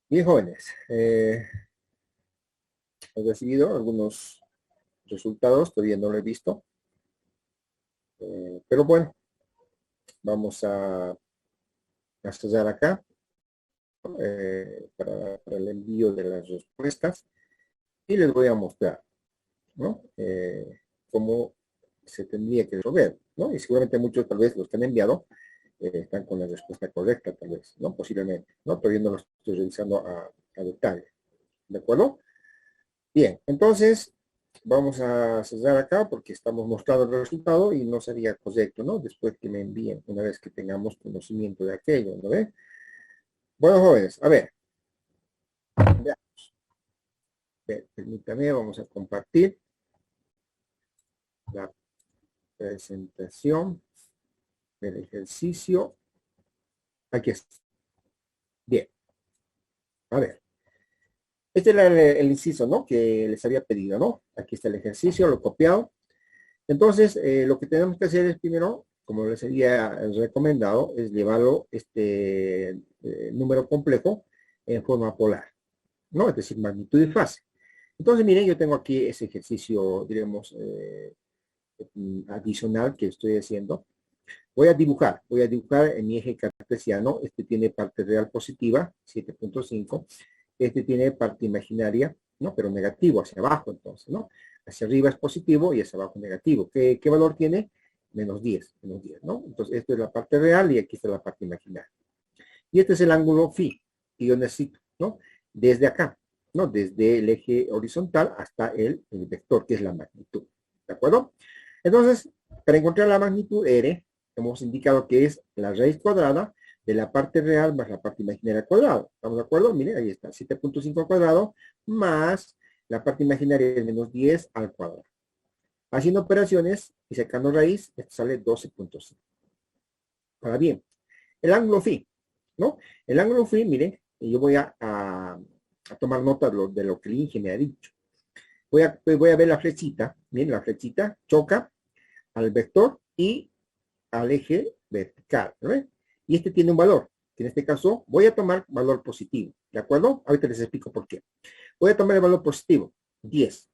Bien, jóvenes, he recibido algunos resultados, todavía no lo he visto, pero bueno, vamos a cerrar acá para el envío de las respuestas y les voy a mostrar, ¿no? Cómo se tendría que resolver, ¿no? Y seguramente muchos tal vez los que han enviado están con la respuesta correcta, tal vez, ¿no? Posiblemente, ¿no? Todavía no lo estoy revisando a detalle, ¿de acuerdo? Bien, entonces vamos a cerrar acá porque estamos mostrando el resultado y no sería correcto, ¿no? Después que me envíen, una vez que tengamos conocimiento de aquello, ¿no ve? Bueno, jóvenes, a ver, veamos. Permítanme, vamos a compartir la presentación del ejercicio. Aquí está. Bien, a ver. Este era el inciso, ¿no? Que les había pedido, ¿no? Aquí está el ejercicio, lo he copiado. Entonces, lo que tenemos que hacer es primero, como les había recomendado, es llevarlo número complejo en forma polar, ¿no? Es decir, magnitud y fase. Entonces, miren, yo tengo aquí ese ejercicio, diremos, adicional que estoy haciendo. Voy a dibujar en mi eje cartesiano. Este tiene parte real positiva, 7.5. Este tiene parte imaginaria, ¿no? Pero negativo, hacia abajo entonces, ¿no? Hacia arriba es positivo y hacia abajo negativo. ¿Qué valor tiene? Menos 10, ¿no? Entonces, esto es la parte real y aquí está la parte imaginaria. Y este es el ángulo phi que yo necesito, ¿no? Desde acá, ¿no? Desde el eje horizontal hasta el vector, que es la magnitud, ¿de acuerdo? Entonces, para encontrar la magnitud R, hemos indicado que es la raíz cuadrada de la parte real más la parte imaginaria al cuadrado. ¿Estamos de acuerdo? Miren, ahí está, 7.5 al cuadrado más la parte imaginaria de menos 10 al cuadrado. Haciendo operaciones y sacando raíz, esto sale 12.5. Ahora bien, el ángulo phi, ¿no? El ángulo phi, miren, yo voy a tomar nota de lo que el Inge me ha dicho. Voy a ver la flechita, miren, la flechita choca al vector y al eje vertical, ¿no? Y este tiene un valor, que en este caso voy a tomar valor positivo, ¿de acuerdo? Ahorita les explico por qué. Voy a tomar el valor positivo, 10,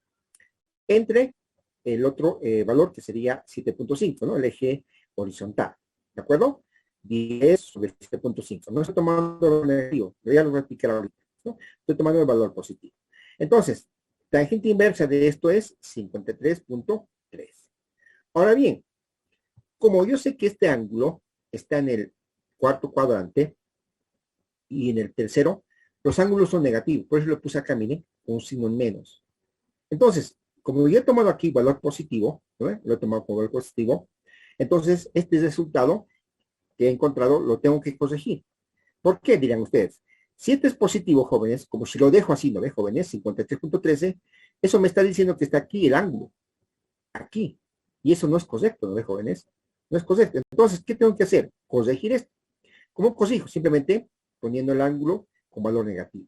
entre el otro valor que sería 7.5, ¿no? El eje horizontal, ¿de acuerdo? 10 sobre 7.5. No estoy tomando el negativo, ya lo voy a explicar ahorita, ¿no? Estoy tomando el valor positivo. Entonces, tangente inversa de esto es 53.3. Ahora bien, como yo sé que este ángulo está en el cuarto cuadrante y en el tercero, los ángulos son negativos. Por eso lo puse acá, miren, con un signo en menos. Entonces, como yo he tomado aquí valor positivo, ¿no? Lo he tomado como valor positivo, entonces este resultado que he encontrado lo tengo que corregir. ¿Por qué? Dirán ustedes. Si este es positivo, jóvenes, como si lo dejo así, ¿no ve, jóvenes? 53.13, eso me está diciendo que está aquí el ángulo. Aquí. Y eso no es correcto, ¿no ve, jóvenes? No es correcto. Entonces, ¿qué tengo que hacer? Corregir esto. ¿Cómo corrijo? Simplemente poniendo el ángulo con valor negativo.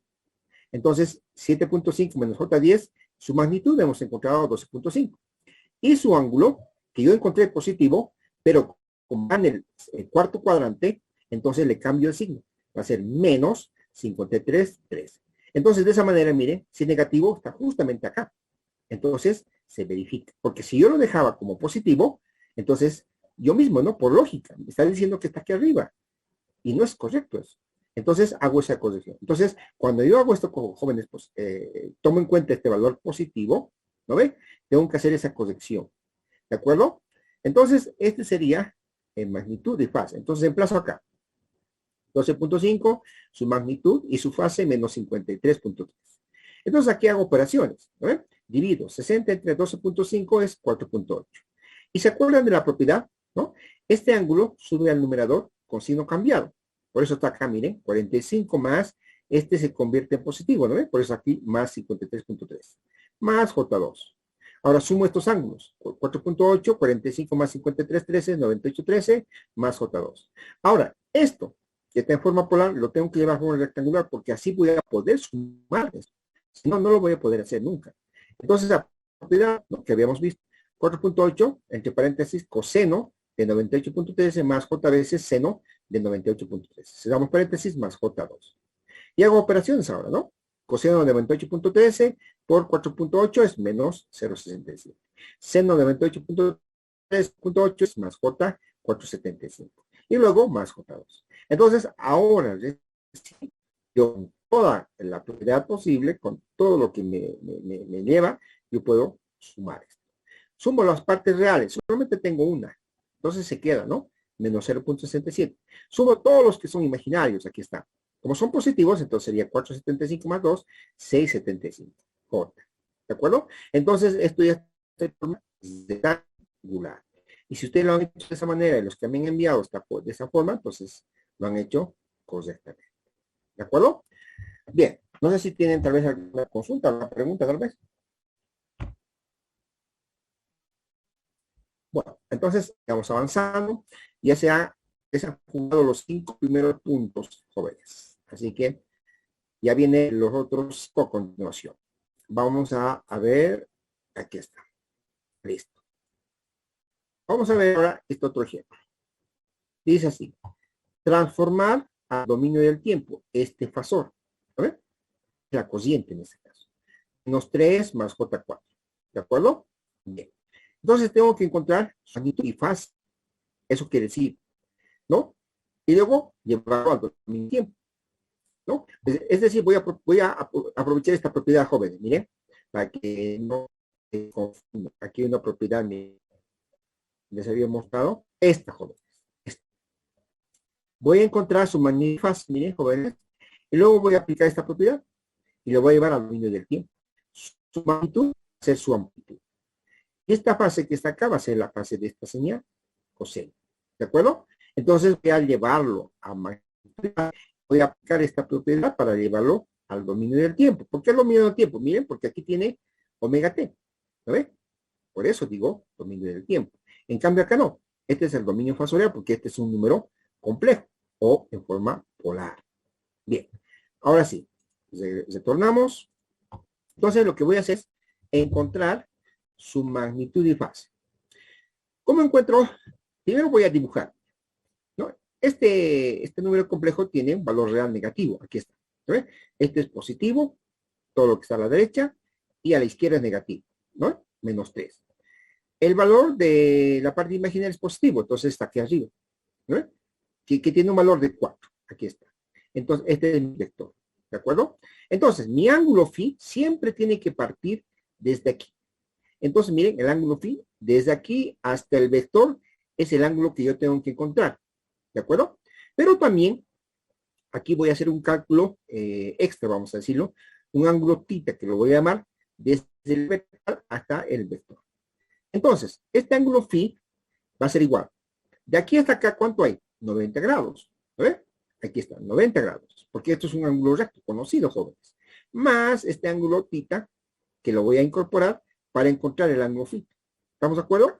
Entonces, 7.5 menos J10, su magnitud hemos encontrado 12.5. Y su ángulo, que yo encontré positivo, pero como va en el cuarto cuadrante, entonces le cambio el signo. Va a ser menos 53.3. Entonces, de esa manera, miren, si es negativo, está justamente acá. Entonces, se verifica. Porque si yo lo dejaba como positivo, entonces, yo mismo, ¿no? Por lógica, me está diciendo que está aquí arriba. Y no es correcto eso. Entonces, hago esa corrección. Entonces, cuando yo hago esto con jóvenes, pues, tomo en cuenta este valor positivo, ¿no ve? Tengo que hacer esa corrección. ¿De acuerdo? Entonces, este sería en magnitud y fase. Entonces, emplazo acá. 12.5, su magnitud y su fase menos 53.3. Entonces, aquí hago operaciones. ¿No ve? Divido 60 entre 12.5 es 4.8. ¿Y se acuerdan de la propiedad? ¿No? Este ángulo sube al numerador con signo cambiado. Por eso está acá, miren, 45 más, este se convierte en positivo, ¿no ve? Por eso aquí más 53.3. Más J2. Ahora sumo estos ángulos. 4.8, 45 más 53, 13, 98, 13, más J2. Ahora, esto, que está en forma polar, lo tengo que llevar a forma rectangular, porque así voy a poder sumar esto. Si no, no lo voy a poder hacer nunca. Entonces, la propiedad, ¿no?, que habíamos visto, 4.8, entre paréntesis, coseno de 98.13 más J veces seno de 98.13. Cerramos paréntesis más J2. Y hago operaciones ahora, ¿no? Coseno de 98.13 por 4.8 es menos 0.67. Seno de 98.3.8 es más J 4.75. Y luego más J2. Entonces, ahora, yo con toda la propiedad posible, con todo lo que me lleva, yo puedo sumar esto. Sumo las partes reales, solamente tengo una. Entonces se queda, ¿no? Menos 0.67. Sumo todos los que son imaginarios, aquí está. Como son positivos, entonces sería 4.75 más 2, 6.75. J. ¿De acuerdo? Entonces, esto ya está rectangular. Y si ustedes lo han hecho de esa manera y los que me han enviado está de esa forma, entonces lo han hecho correctamente. ¿De acuerdo? Bien. No sé si tienen tal vez alguna consulta, alguna pregunta tal vez. Bueno, entonces vamos avanzando. Ya se han jugado los 5 primeros puntos, jóvenes. Así que ya vienen los otros 5 a continuación. Vamos a ver. Aquí está. Listo. Vamos a ver ahora este otro ejemplo. Dice así. Transformar al dominio del tiempo este fasor. A ver. La cociente en este caso. Menos 3 más J4. ¿De acuerdo? Bien. Entonces tengo que encontrar su magnitud y fase. Eso quiere decir, ¿no? Y luego llevarlo al dominio del tiempo, ¿no? Es decir, voy a aprovechar esta propiedad, jóvenes, miren, para que no se confunda. Aquí hay una propiedad, les había mostrado, esta, jóvenes. Esta. Voy a encontrar su magnitud y fase, miren, jóvenes, y luego voy a aplicar esta propiedad y lo voy a llevar al dominio del tiempo. Su magnitud va a ser su amplitud. Y esta fase que está acá va a ser la fase de esta señal, coseno. ¿De acuerdo? Entonces voy a llevarlo a magnitud. Voy a aplicar esta propiedad para llevarlo al dominio del tiempo. ¿Por qué el dominio del tiempo? Miren, porque aquí tiene omega t. ¿Lo ven? Por eso digo dominio del tiempo. En cambio acá no. Este es el dominio fasorial porque este es un número complejo o en forma polar. Bien. Ahora sí. Retornamos. Entonces lo que voy a hacer es encontrar su magnitud y fase. ¿Cómo encuentro? Primero voy a dibujar, ¿no? Este número complejo tiene un valor real negativo. Aquí está. ¿No? Este es positivo, todo lo que está a la derecha, y a la izquierda es negativo, ¿no? Menos 3. El valor de la parte imaginaria es positivo, entonces está aquí arriba, ¿no? Que tiene un valor de 4. Aquí está. Entonces, este es mi vector, ¿de acuerdo? Entonces, mi ángulo phi siempre tiene que partir desde aquí. Entonces, miren, el ángulo phi, desde aquí hasta el vector, es el ángulo que yo tengo que encontrar. ¿De acuerdo? Pero también, aquí voy a hacer un cálculo extra, vamos a decirlo, un ángulo θ, que lo voy a llamar desde el vector hasta el vector. Entonces, este ángulo phi va a ser igual. De aquí hasta acá, ¿cuánto hay? 90 grados. ¿Ve? Aquí está, 90 grados. Porque esto es un ángulo recto, conocido, jóvenes. Más este ángulo θ, que lo voy a incorporar para encontrar el ángulo phi. ¿Estamos de acuerdo?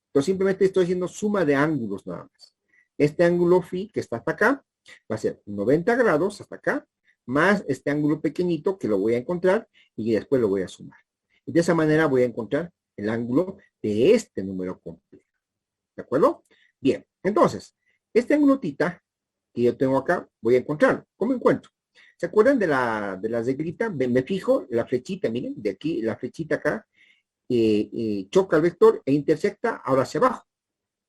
Entonces simplemente estoy haciendo suma de ángulos nada más. Este ángulo phi que está hasta acá va a ser 90 grados hasta acá, más este ángulo pequeñito que lo voy a encontrar y después lo voy a sumar. Y de esa manera voy a encontrar el ángulo de este número complejo. ¿De acuerdo? Bien, entonces, este ángulo θ que yo tengo acá, voy a encontrarlo. ¿Cómo encuentro? ¿Se acuerdan de la reglita? Me fijo la flechita, miren, de aquí, la flechita acá, choca el vector e intersecta ahora hacia abajo.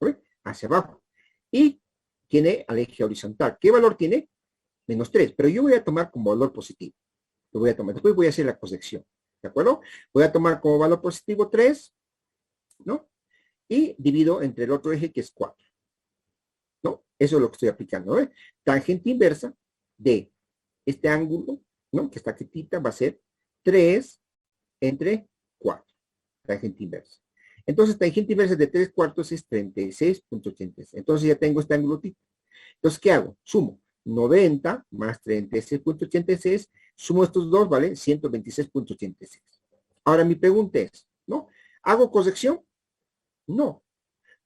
¿Ven? Hacia abajo. Y tiene al eje horizontal. ¿Qué valor tiene? Menos 3. Pero yo voy a tomar como valor positivo. Lo voy a tomar. Después voy a hacer la corrección. ¿De acuerdo? Voy a tomar como valor positivo 3, ¿no? Y divido entre el otro eje que es 4. ¿No? Eso es lo que estoy aplicando. ¿Ven? Tangente inversa de este ángulo, ¿no? Que está aquí θ, va a ser 3 entre 4. Tangente inversa. Entonces, tangente inversa de 3/4 es 36.86. Entonces ya tengo este ángulo θ. Entonces, ¿qué hago? Sumo 90 más 36.86. Sumo estos dos, ¿vale? 126.86. Ahora mi pregunta es, ¿no? ¿Hago corrección? No.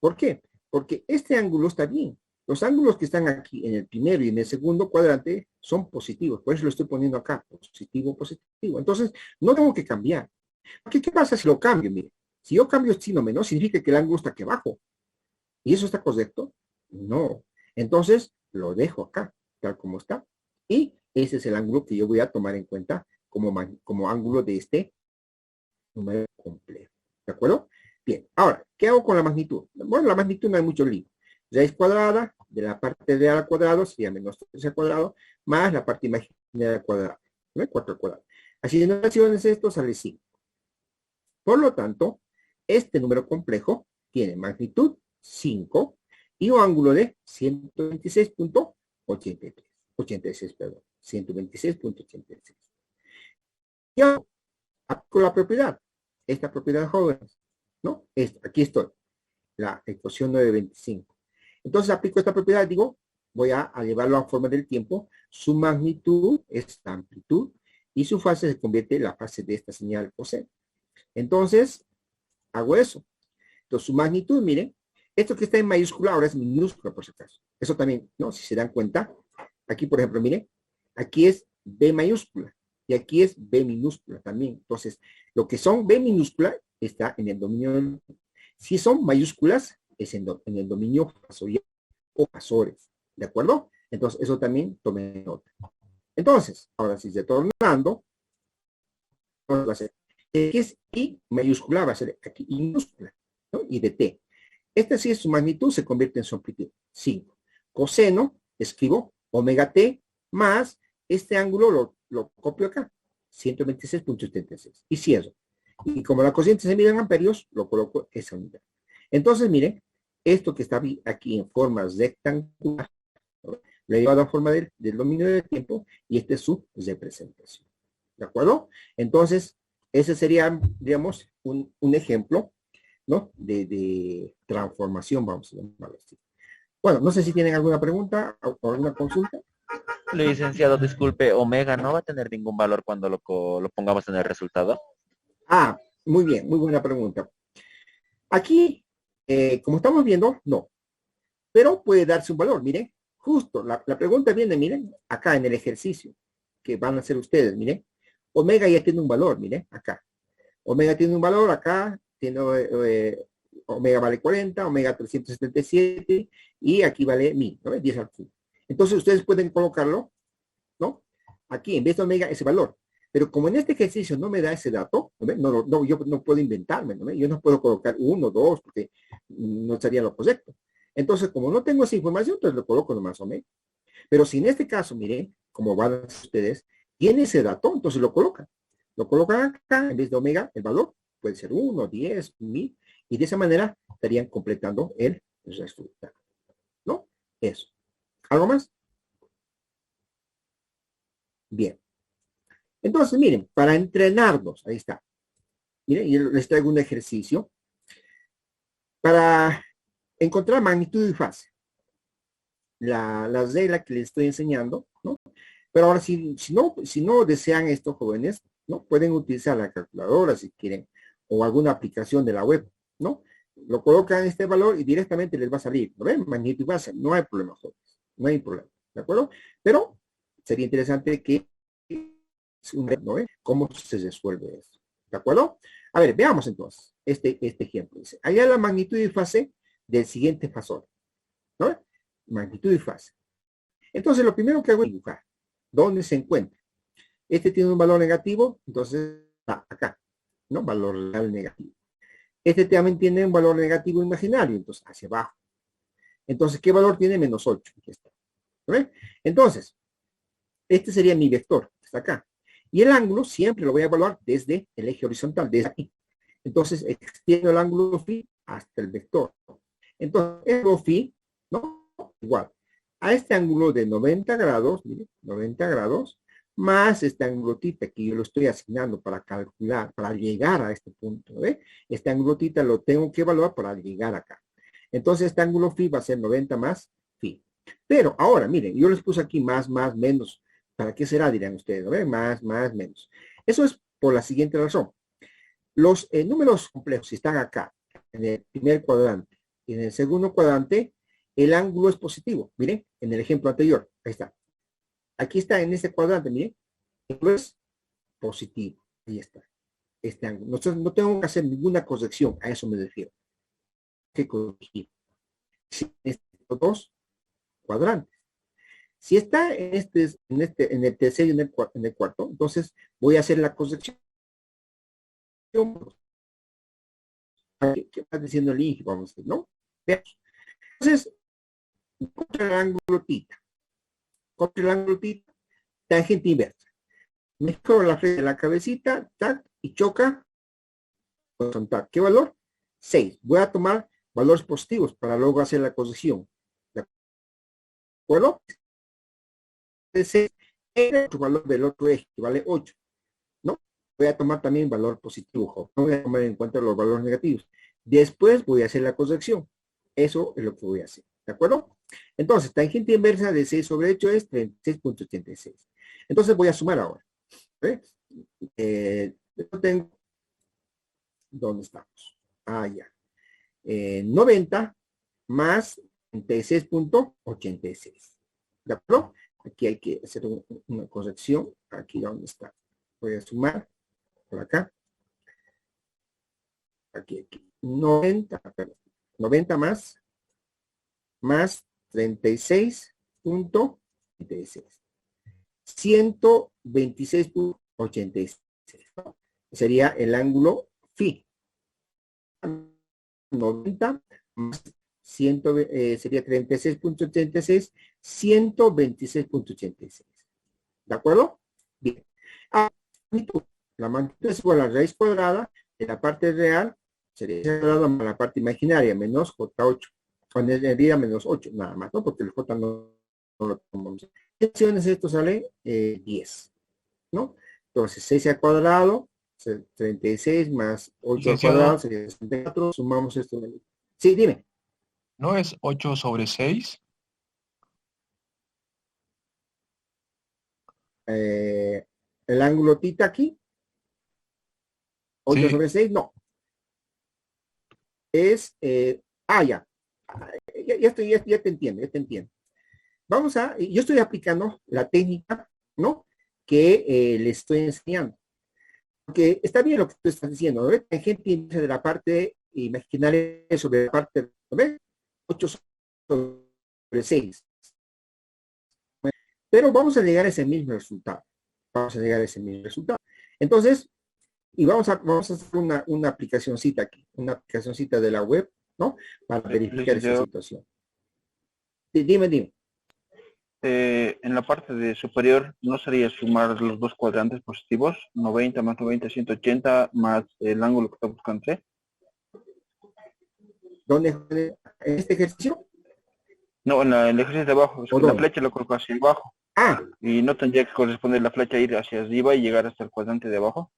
¿Por qué? Porque este ángulo está bien. Los ángulos que están aquí en el primero y en el segundo cuadrante son positivos. Por eso lo estoy poniendo acá. Positivo, positivo. Entonces, no tengo que cambiar. Porque, ¿qué pasa si lo cambio? Mire, si yo cambio signo menos, significa que el ángulo está aquí abajo. ¿Y eso está correcto? No. Entonces, lo dejo acá, tal como está. Y ese es el ángulo que yo voy a tomar en cuenta como ángulo de este número complejo. ¿De acuerdo? Bien, ahora, ¿qué hago con la magnitud? Bueno, la magnitud no hay mucho lío. Raíz cuadrada de la parte real al cuadrado sería menos 3 al cuadrado, más la parte imaginaria al cuadrado. ¿No? 4 al cuadrado. Así de notaciones esto sale 5. Por lo tanto, este número complejo tiene magnitud 5 y un ángulo de 126.83. 86, perdón. 126.86. Y ahora, aplico la propiedad. Esta propiedad, jóvenes, ¿no? Aquí estoy. La ecuación 925. Entonces aplico esta propiedad, digo, voy a llevarlo a forma del tiempo. Su magnitud es la amplitud y su fase se convierte en la fase de esta señal coseno. Entonces, hago eso. Entonces, su magnitud, miren, esto que está en mayúscula ahora es minúscula, por si acaso. Eso también, ¿no? Si se dan cuenta, aquí, por ejemplo, miren, aquí es B mayúscula y aquí es B minúscula también. Entonces, lo que son B minúscula está en el dominio. Si son mayúsculas, es en el dominio fasorial o fasores. ¿De acuerdo? Entonces, eso también tomen nota. Entonces, ahora sí, retornando, va a ser X es I mayúscula, va a ser aquí I minúscula, ¿no? Y de T. Esta sí es su magnitud, se convierte en su amplitud. 5. Coseno, escribo omega T más este ángulo lo copio acá, 126.76. Y cierro. Y como la corriente se mide en amperios, lo coloco esa unidad. Entonces, miren, esto que está aquí en forma rectangular, ¿no? Lo he llevado a forma del dominio del tiempo y esta es su representación. ¿De acuerdo? Entonces, ese sería, digamos, un ejemplo, ¿no? De transformación, vamos a llamarlo así. Bueno, no sé si tienen alguna pregunta o alguna consulta. Licenciado, disculpe, omega no va a tener ningún valor cuando lo pongamos en el resultado. Ah, muy bien, muy buena pregunta. Aquí, como estamos viendo, no. Pero puede darse un valor, miren. Justo, la pregunta viene, miren, acá en el ejercicio que van a hacer ustedes, miren. Omega ya tiene un valor, miren, acá. Omega tiene un valor, acá tiene omega vale 40, omega 377 y aquí vale 1000, ¿no? 10 al cubo. Entonces ustedes pueden colocarlo, ¿no? Aquí en vez de omega ese valor. Pero como en este ejercicio no me da ese dato, ¿no? Yo no puedo inventarme, ¿no? Yo no puedo colocar 1, 2, porque no sería lo correcto. Entonces, como no tengo esa información, entonces lo coloco nomás omega. Pero si en este caso, miren, como van a hacer ustedes, tiene ese dato, entonces lo colocan. Lo colocan acá, en vez de omega, el valor puede ser 1, 10, 1000, y de esa manera estarían completando el resultado. ¿No? Eso. ¿Algo más? Bien. Entonces, miren, para entrenarnos, ahí está. Miren, yo les traigo un ejercicio para encontrar magnitud y fase. La regla que les estoy enseñando, ¿no? Pero ahora, si no desean esto, jóvenes, ¿no? Pueden utilizar la calculadora si quieren, o alguna aplicación de la web, ¿no? Lo colocan este valor y directamente les va a salir, ¿no ven? Magnitud y fase, no hay problema, jóvenes, no hay problema, ¿de acuerdo? Pero sería interesante que ¿no? ¿Cómo se resuelve esto? ¿De acuerdo? A ver, veamos entonces este ejemplo. Dice, allá la magnitud y fase del siguiente fasor, ¿no? Magnitud y fase. Entonces, lo primero que hago es dibujar. ¿Dónde se encuentra? Este tiene un valor negativo, entonces está acá, ¿no? Valor real negativo. Este también tiene un valor negativo imaginario, entonces hacia abajo. Entonces, ¿qué valor tiene? Menos 8. Aquí está. ¿No? Entonces, este sería mi vector, está acá. Y el ángulo siempre lo voy a evaluar desde el eje horizontal, desde aquí. Entonces, extiendo el ángulo phi hasta el vector. Entonces, el ángulo phi, ¿no? Igual. A este ángulo de 90 grados, miren, 90 grados, más este ángulo tita que yo lo estoy asignando para calcular, para llegar a este punto, ¿ve? Este ángulo tita lo tengo que evaluar para llegar acá. Entonces, este ángulo phi va a ser 90 más phi. Pero ahora, miren, yo les puse aquí más, menos. ¿Para qué será? Dirán ustedes, ¿no? Más, menos. Eso es por la siguiente razón. Los números complejos, si están acá, en el primer cuadrante, y en el segundo cuadrante, el ángulo es positivo. Miren, en el ejemplo anterior, ahí está. Aquí está en este cuadrante, miren, el ángulo es positivo. Ahí está. Este ángulo. No tengo que hacer ninguna corrección, a eso me refiero. ¿Qué corregir? Estos dos cuadrantes. Si está en el tercero y en el cuarto, entonces voy a hacer la corrección. ¿Qué está diciendo el INGE? Vamos a decir, ¿no? Veamos. Entonces, contra el ángulo tita. Contra el ángulo tita, tangente inversa. Mejoro la flecha de la cabecita, tac, y choca. Horizontal. ¿Qué valor? 6. Voy a tomar valores positivos para luego hacer la corrección. ¿De acuerdo? 6 era el valor del otro eje, que vale 8. ¿No? Voy a tomar también valor positivo. No voy a tomar en cuenta los valores negativos. Después voy a hacer la corrección. Eso es lo que voy a hacer. ¿De acuerdo? Entonces, tangente inversa de 6 sobre 8 es 36.86. Entonces voy a sumar ahora. ¿Ves? Yo tengo, ¿dónde estamos? Ah, ya. 90 más 36.86. ¿De acuerdo? Aquí hay que hacer una corrección. Aquí donde está. Voy a sumar por acá. Aquí. 90 más 36.86. 126.86. Sería el ángulo phi. 90 más 100, sería 36.86, 126.86. ¿De acuerdo? Bien. La magnitud es igual a la raíz cuadrada de la parte real, sería cuadrada más la parte imaginaria, menos J8. Con el día menos 8, nada más, ¿no? Porque el J no lo tomamos. Esto sale 10, ¿no? Entonces 6 al cuadrado, 36 más 8 al cuadrado sería 64, sumamos esto. Sí, dime. ¿No es 8 sobre 6? El ángulo tita aquí, 8 Sí. sobre 6, no. Es, ya te entiendo, Vamos a, yo estoy aplicando la técnica, ¿no? Que les estoy enseñando. Porque está bien lo que tú estás diciendo, ¿no? Tangente inversa de la parte imaginaria sobre la parte, ¿ves? 8 sobre 6. Pero vamos a llegar a ese mismo resultado. Entonces, y vamos a hacer una aplicacióncita aquí, una aplicacióncita de la web, ¿no? Para verificar esa situación. Dime. En la parte de superior, ¿no sería sumar los dos cuadrantes positivos? 90 más 90, 180 más el ángulo que está buscando C. ¿Dónde? ¿En este ejercicio? No, en el ejercicio de abajo. Es que la flecha lo coloco hacia abajo. Y no tendría que corresponder la flecha ir hacia arriba y llegar hasta el cuadrante de abajo.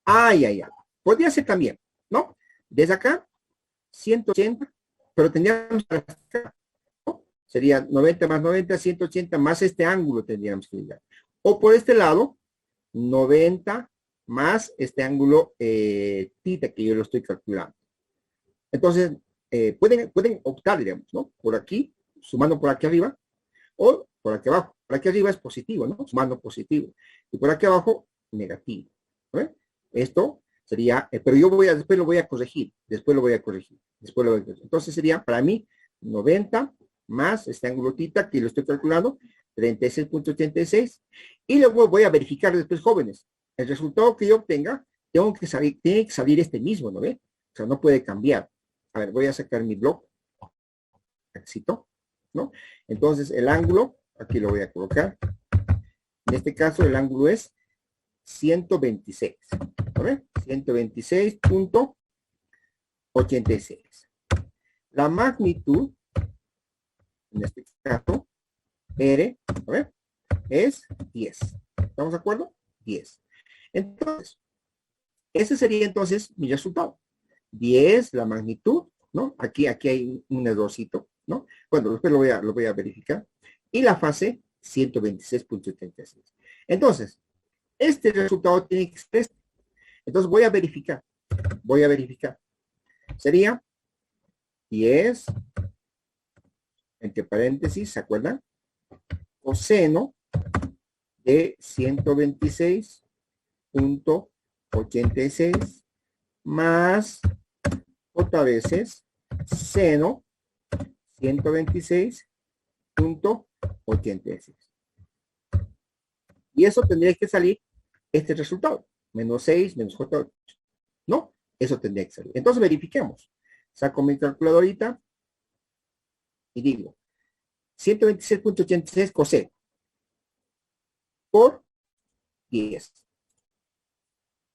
Ya. Podría ser también, ¿no? Desde acá, 180, pero tendríamos que acá, ¿no? Sería 90 más 90, 180 más este ángulo tendríamos que llegar. O por este lado, 90 más este ángulo tita que yo lo estoy calculando. Entonces, pueden optar, digamos, ¿no? Por aquí, sumando por aquí arriba, o por aquí abajo. Por aquí arriba es positivo, ¿no? Sumando positivo. Y por aquí abajo, negativo. ¿Ve? Esto sería, pero yo después lo voy a corregir. Entonces sería, para mí, 90 más este ángulo tita, que lo estoy calculando, 36.86. Y luego voy a verificar después, jóvenes. El resultado que yo obtenga, tiene que salir este mismo, ¿no ve? O sea, no puede cambiar. A ver, voy a sacar mi blog. Éxito, ¿no? Entonces, el ángulo, aquí lo voy a colocar. En este caso, el ángulo es 126. ¿Vale? 126.86. La magnitud, en este caso, R, ¿vale? Es 10. ¿Estamos de acuerdo? 10. Entonces, ese sería entonces mi resultado. 10, la magnitud, ¿no? Aquí hay un errorcito, ¿no? Bueno, después lo voy a verificar. Y la fase, 126.86. Entonces, este resultado tiene que ser este. Entonces voy a verificar. Sería 10, entre paréntesis, ¿se acuerdan? Coseno de 126.86 más otra veces seno 126 86. Y eso tendría que salir este resultado. Menos 6, menos 8. ¿No? Eso tendría que salir. Entonces verifiquemos. Saco mi calculadorita y digo 126.86 coseno por 10.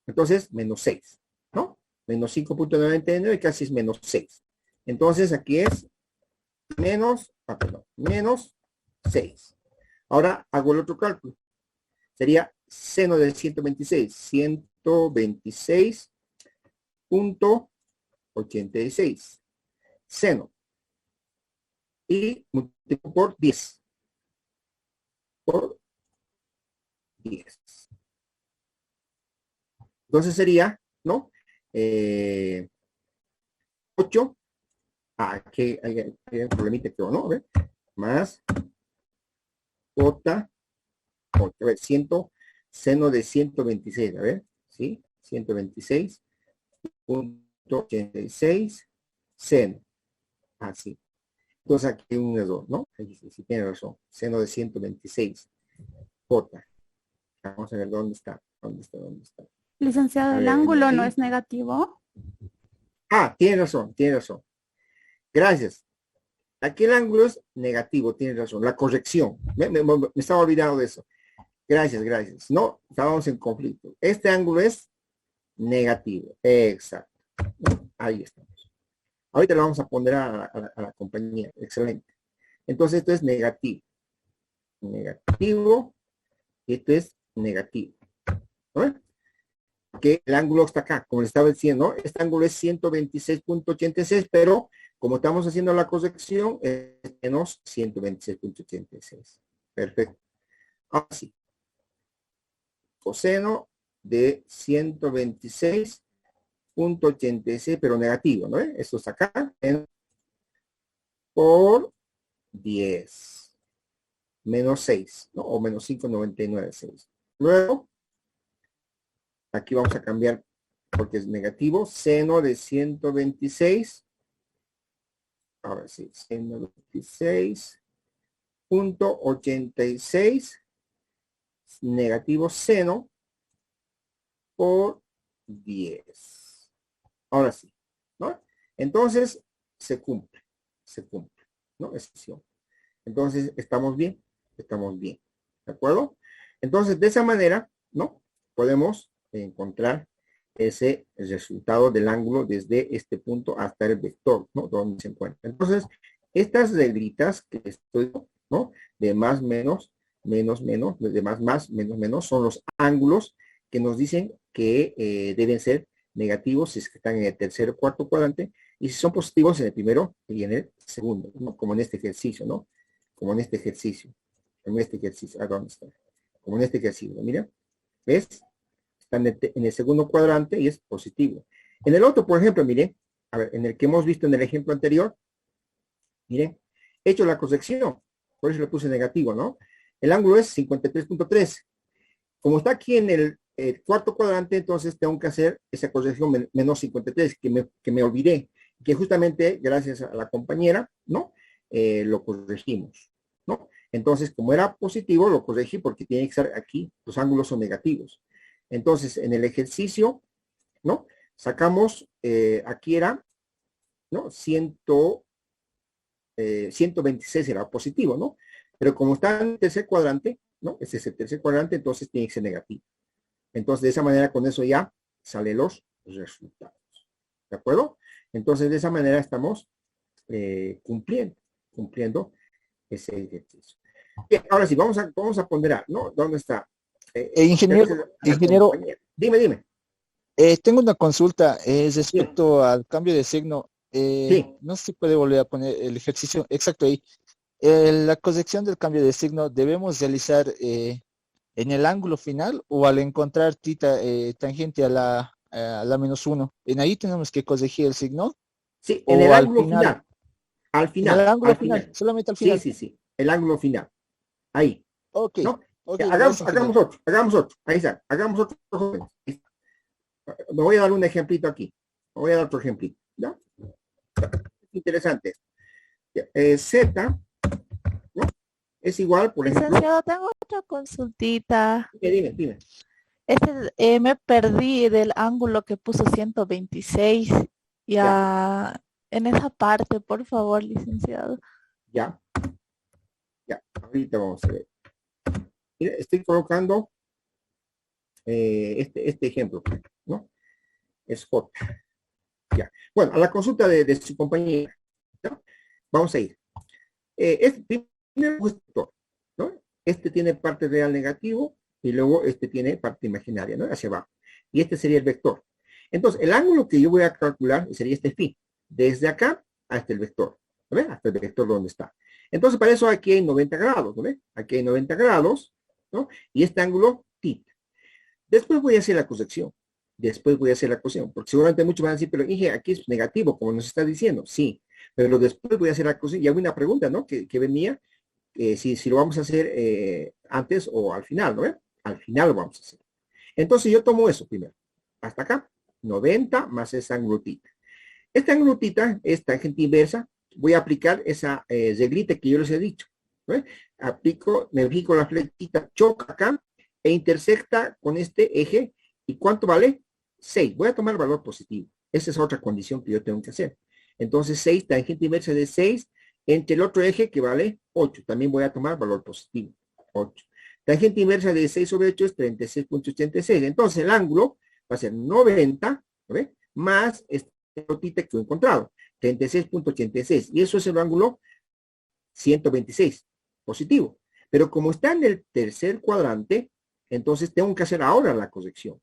Entonces, menos 6, ¿no? Menos 5.99 casi es menos 6. Entonces, aquí es menos 6. Ahora hago el otro cálculo. Sería seno de 126. 126.86. Seno. Y multiplico por 10. Por 10. Entonces sería, ¿no? 8. Aquí hay un problemita que no, ¿ve? Más J, 8, a ver, seno de 126, a ver, ¿sí? 126.86 seno. Así. Entonces aquí hay un error, ¿no? Ahí sí tiene razón. Seno de 126. J. Vamos a ver dónde está. ¿Dónde está? Licenciado, el ángulo no es negativo. Tiene razón. Gracias. Aquí el ángulo es negativo, tiene razón. La corrección. Me estaba olvidando de eso. Gracias. No, estábamos en conflicto. Este ángulo es negativo. Exacto. Ahí estamos. Ahorita lo vamos a poner a la compañía. Excelente. Entonces esto es negativo. Negativo. Y esto es negativo. ¿No? Que el ángulo está acá, como les estaba diciendo, ¿no? Este ángulo es 126.86, pero como estamos haciendo la corrección, es menos 126.86. Perfecto. Ahora sí. Coseno de 126.86, pero negativo, ¿no? Esto está acá. Por 10. Menos 6, ¿no? O menos 5.99. Luego, aquí vamos a cambiar porque es negativo. Seno de 126. Ahora sí, seno de 26.86 negativo seno por 10. Ahora sí, ¿no? Entonces, se cumple, ¿no? Excepción. Entonces, ¿estamos bien? Estamos bien, ¿de acuerdo? Entonces, de esa manera, ¿no? Podemos encontrar ese resultado del ángulo desde este punto hasta el vector, ¿no? Donde se encuentra. Entonces, estas reglitas que estoy, ¿no? De más, menos, menos, menos, de más, menos, menos, son los ángulos que nos dicen que deben ser negativos si es que están en el tercer o cuarto cuadrante, y si son positivos en el primero y en el segundo, ¿no? Como en este ejercicio, ¿no? Como en este ejercicio. ¿A dónde está? Como en este ejercicio, mira. ¿Ves? Están en el segundo cuadrante y es positivo. En el otro, por ejemplo, miren, a ver, en el que hemos visto en el ejemplo anterior, miren, he hecho la corrección, por eso le puse negativo, ¿no? El ángulo es 53.3. Como está aquí en el cuarto cuadrante, entonces tengo que hacer esa corrección menos 53, que me olvidé, que justamente gracias a la compañera, ¿no? Lo corregimos, ¿no? Entonces, como era positivo, lo corregí porque tiene que estar aquí, los ángulos son negativos. Entonces, en el ejercicio, ¿no? Sacamos, aquí era, ¿no? 126 era positivo, ¿no? Pero como está en el tercer cuadrante, ¿no? Ese es el tercer cuadrante, entonces tiene que ser negativo. Entonces, de esa manera, con eso ya salen los resultados. ¿De acuerdo? Entonces, de esa manera estamos cumpliendo ese ejercicio. Bien, ahora sí, vamos a ponderar, ¿no? ¿Dónde está? Ingeniero, Dime. tengo una consulta respecto al cambio de signo. Sí. No sé si puede volver a poner el ejercicio exacto ahí. La corrección del cambio de signo debemos realizar en el ángulo final o al encontrar tita tangente a la menos 1. En ahí tenemos que corregir el signo. Sí, en el ángulo final. final. Al final. En el ángulo final, solamente al final. Sí. El ángulo final. Ahí. Ok. ¿No? Okay, hagamos otro. Ahí está. Hagamos otro. Me voy a dar un ejemplito aquí. Me voy a dar otro ejemplito. ¿Ya? Interesante. Z, ¿no? Es igual, por ejemplo, Licenciado, tengo otra consultita. dime. Me perdí del ángulo que puso 126. Ya, en esa parte, por favor, licenciado. Ya, ahorita vamos a ver. Mira, estoy colocando este ejemplo, ¿no? Es J. Ya. Bueno, a la consulta de su compañera, ¿no? Vamos a ir. Este primer vector, ¿no? Este tiene parte real negativo y luego este tiene parte imaginaria, ¿no? Hacia abajo. Y este sería el vector. Entonces, el ángulo que yo voy a calcular sería este phi, desde acá hasta el vector, ¿no? Hasta el vector donde está. Entonces, para eso aquí hay 90 grados, ¿no? Aquí hay 90 grados, ¿no? Y este ángulo, θ. Después voy a hacer la cosección. Porque seguramente muchos van a decir, pero dije, aquí es negativo, como nos está diciendo. Sí, pero después voy a hacer la cosección. Y hago una pregunta, ¿no? Que venía, si lo vamos a hacer antes o al final, ¿no? Al final lo vamos a hacer. Entonces yo tomo eso primero. Hasta acá, 90 más esa ángulo θ. Esta ángulo θ es tangente inversa. Voy a aplicar esa reglita que yo les he dicho, ¿no? Me fijo la flechita, choca acá e intersecta con este eje. ¿Y cuánto vale? 6. Voy a tomar el valor positivo. Esa es otra condición que yo tengo que hacer. Entonces 6, tangente inversa de 6 entre el otro eje que vale 8. También voy a tomar valor positivo. 8. Tangente inversa de 6 sobre 8 es 36.86. Entonces el ángulo va a ser 90, ¿no? Más este θ que he encontrado, 36.86. Y eso es el ángulo 126, positivo. Pero como está en el tercer cuadrante, entonces tengo que hacer ahora la corrección.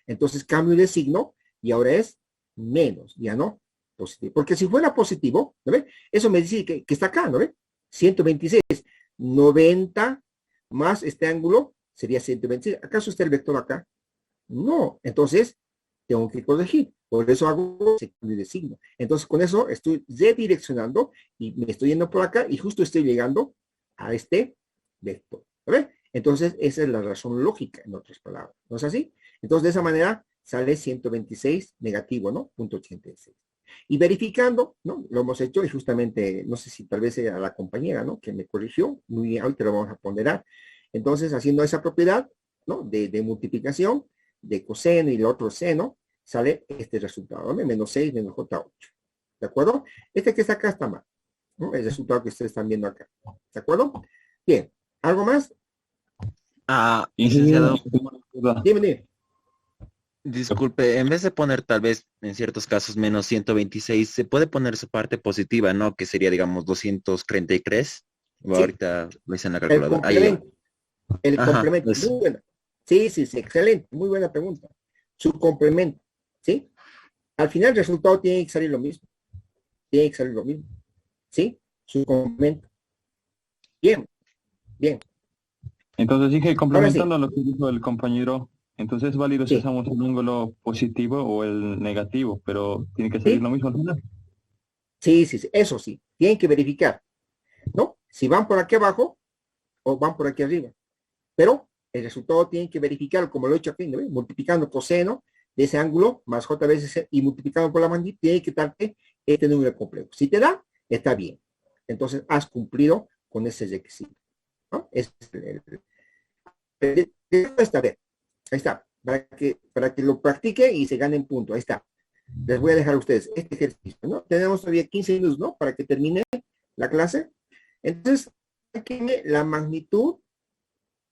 Entonces cambio de signo y ahora es menos, ya no positivo. Porque si fuera positivo, ¿no ve? Eso me dice que está acá, ¿no ve? 126, 90 más este ángulo sería 126. ¿Acaso está el vector acá? No. Entonces tengo que corregir. Por eso hago ese cambio de signo. Entonces con eso estoy redireccionando y me estoy yendo por acá y justo estoy llegando a este vector. ¿No ve? Entonces esa es la razón lógica, en otras palabras. ¿No es así? Entonces, de esa manera sale 126 negativo, ¿no? 0.86. Y verificando, ¿no? Lo hemos hecho y justamente, no sé si tal vez era la compañera, ¿no? Que me corrigió. Muy bien, ahorita lo vamos a ponderar. Entonces, haciendo esa propiedad, ¿no? De multiplicación, de coseno y el otro seno, sale este resultado, ¿no? Menos 6 menos J8. ¿De acuerdo? Este que está acá está mal, ¿no? El resultado que ustedes están viendo acá. ¿De acuerdo? Bien. ¿Algo más? Licenciado, Dime. disculpe, en vez de poner tal vez en ciertos casos menos 126, se puede poner su parte positiva, ¿no? Que sería, digamos, 233. O Sí. ahorita lo hice en la El calculadora. complemento. El Ajá, complemento. eso. Muy buena. Sí, excelente. Muy buena pregunta. Su complemento. ¿Sí? Al final el resultado tiene que salir lo mismo. ¿Sí? Su complemento. Bien. Entonces dije, Ahora sí. complementando lo que dijo el compañero, entonces es válido si Sí. usamos el ángulo positivo o el negativo, pero tiene que salir Sí. lo mismo al final. Sí. Eso sí. Tienen que verificar. ¿No? Si van por aquí abajo o van por aquí arriba. Pero el resultado tienen que verificar, como lo he hecho aquí, ¿no? Multiplicando coseno de ese ángulo más j veces y multiplicando por la magnitud, tiene que darte este número complejo. Si te da, está bien. Entonces has cumplido con ese requisito, ¿no? Está bien. Ahí está. Para que lo practique y se ganen punto. Ahí está. Les voy a dejar a ustedes este ejercicio, ¿no? Tenemos todavía 15 minutos, ¿no? Para que termine la clase. Entonces, sáquenme la magnitud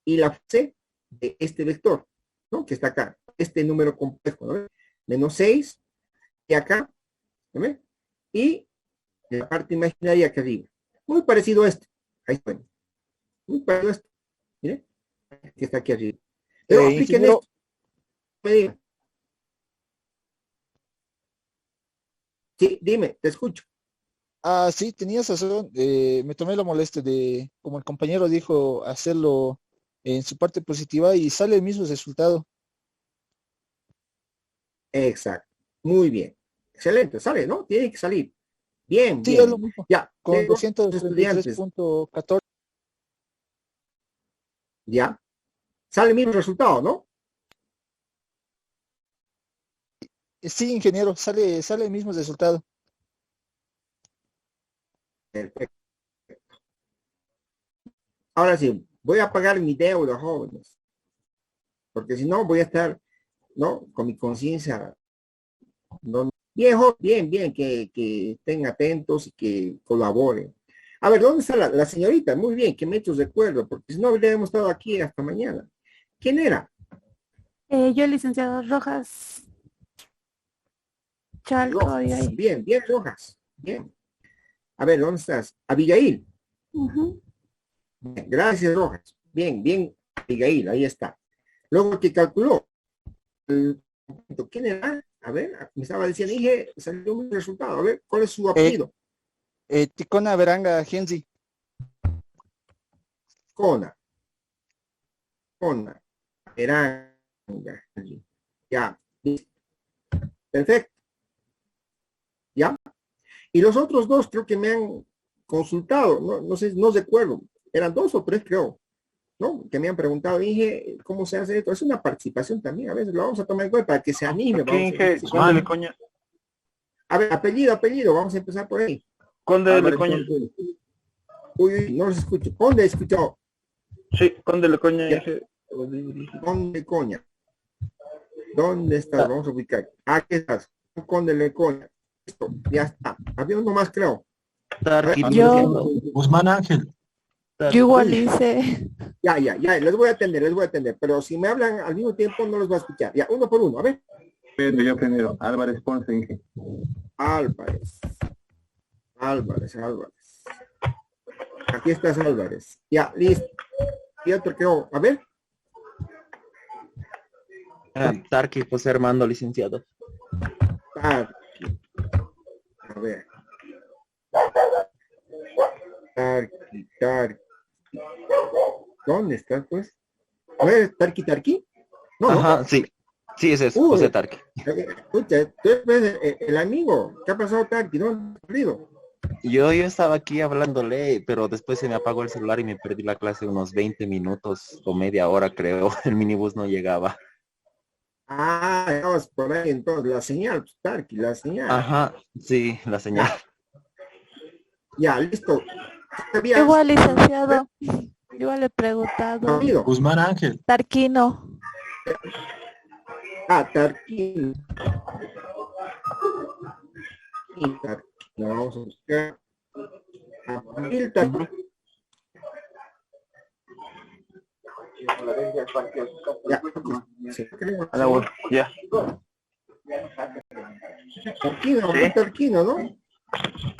y la fase de este vector, ¿no? Que está acá, este número complejo, ¿no? Menos 6, y acá, ¿no? Y la parte imaginaria que arriba. Muy parecido a este. Ahí está. Muy parecido a este. Mire, que está aquí arriba. Pero apliquen ingeniero, esto. Me digan. Sí, dime, te escucho. sí, tenías razón. Me tomé la molestia de, como el compañero dijo, hacerlo en su parte positiva y sale el mismo resultado. Exacto. Muy bien. Excelente, sale, ¿no? Tiene que salir. Bien, Sí, es lo bien. mismo, Ya, con tengo estudiantes. 233.14. Ya. Sale el mismo resultado, ¿no? Sí, ingeniero, sale el mismo resultado. Perfecto. Ahora sí, voy a pagar mi deuda, jóvenes, porque si no voy a estar, ¿no? Con mi conciencia, ¿no? Viejo, bien, bien, que estén atentos y que colaboren. A ver, ¿dónde está la señorita? Muy bien, que me echo recuerdo, porque si no habríamos estado aquí hasta mañana. ¿Quién era? Yo, licenciado Rojas Chalco. Rojas. Bien, bien, Rojas. Bien. A ver, ¿dónde estás? Abigail. Ujú. Bien, gracias, Rojas. Bien, bien, Abigail, ahí está. Luego que calculó. ¿Quién era? A ver, me estaba diciendo, dije, salió un resultado. A ver, ¿cuál es su apellido? Ticona Veranga Genzi. Cona. Veranga. Ya. Perfecto. ¿Ya? Y los otros dos creo que me han consultado, no sé, no recuerdo, eran 2 o 3 creo, ¿no? Que me han preguntado, dije, ¿cómo se hace esto? Es una participación también, a veces lo vamos a tomar en cuenta para que se anime. Conde de Coña. A ver, apellido, vamos a empezar por ahí. Conde de Coña. Uy, no los escucho. ¿Dónde escuchó? Sí, Conde de Coña. Conde de Coña. ¿Dónde estás? Vamos a ubicar. Aquí estás. Conde de Coña. Listo, ya está. Había uno más, creo. Yo, Guzmán Ángel. yo igual hice. Ya, les voy a atender, pero si me hablan al mismo tiempo no los voy a escuchar. Ya, uno por uno, a ver. Yo primero, Álvarez Ponce, Inge. Álvarez. Aquí estás, Álvarez. Ya, listo. Y otro creo, a ver. Tarqui José Armando, licenciado. Tarqui. A ver. Tarqui. ¿Dónde estás, pues? ¿No es Tarqui? No, Ajá, no. sí. Sí, ese es José Tarqui. Escucha, tú eres el amigo. ¿Qué ha pasado, Tarqui? ¿Dónde has perdido? Yo estaba aquí hablándole, pero después se me apagó el celular y me perdí la clase unos 20 minutos o media hora, creo. El minibús no llegaba. Ah, estabas por ahí entonces. La señal, pues, Tarqui, la señal. Ajá, sí, la señal. Ya, listo. Igual, licenciado. Igual le he preguntado. Guzmán Ángel. Tarquino. Tarquino. Vamos a buscar. Tarquino. Ya. Tarquino, ¿no?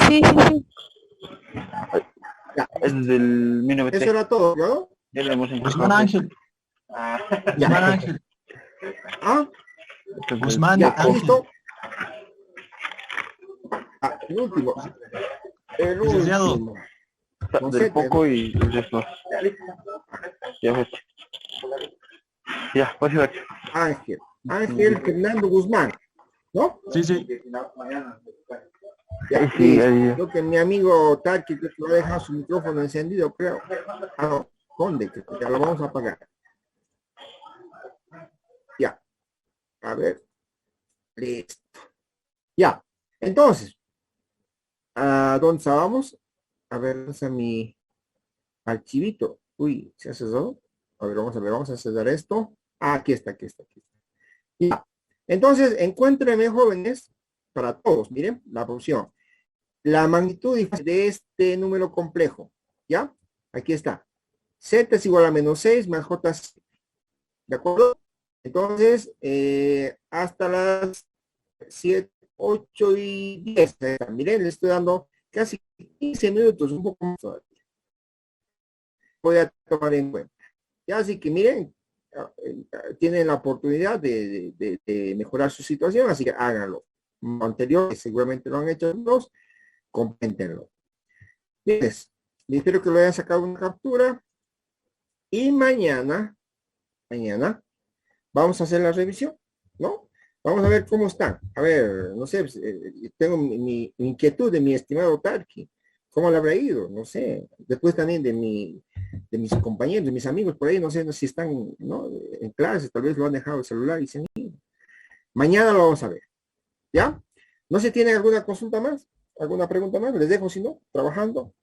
Sí. Ya. Es del 1900. Eso era todo, ¿no? Ya lo hemos Guzmán Ángel. Guzmán Ángel. Guzmán Ya, Ángel. listo. El último. Licenciado. Del poco y después. Ya ves. Ya, pues ir. Ángel Fernando Guzmán, ¿no? Sí. Ya, Sí, creo que mi amigo Tarqui que va a dejar su micrófono encendido, creo. No, Conde, que ya lo vamos a apagar. Ya. A ver. Listo. Ya. Entonces, ¿a dónde estábamos? A ver, ¿dónde está mi archivito? Uy, ¿se ha cesado? A ver, vamos a cesar esto. Aquí está. Ya. Entonces, encuéntreme, jóvenes, para todos, miren, la función. La magnitud de este número complejo, ¿ya? Aquí está. Z es igual a -6 más J, ¿de acuerdo? Entonces, hasta las 7, 8 y 10. Miren, le estoy dando casi 15 minutos, un poco más todavía. Voy a tomar en cuenta. Ya, así que miren, tienen la oportunidad de mejorar su situación, así que háganlo. Lo anterior, que seguramente lo han hecho los, compléntenlo. Bien, espero que lo hayan sacado una captura. Y mañana vamos a hacer la revisión, ¿no? Vamos a ver cómo están. A ver, no sé, tengo mi inquietud de mi estimado Tarqui. ¿Cómo le habrá ido? No sé. Después también de mis compañeros, de mis amigos por ahí, no sé si están, ¿no?, en clase, tal vez lo han dejado el celular y se han ido. Mañana lo vamos a ver. ¿Ya? No sé, ¿tienen alguna consulta más? ¿Alguna pregunta más? Les dejo, si no, trabajando.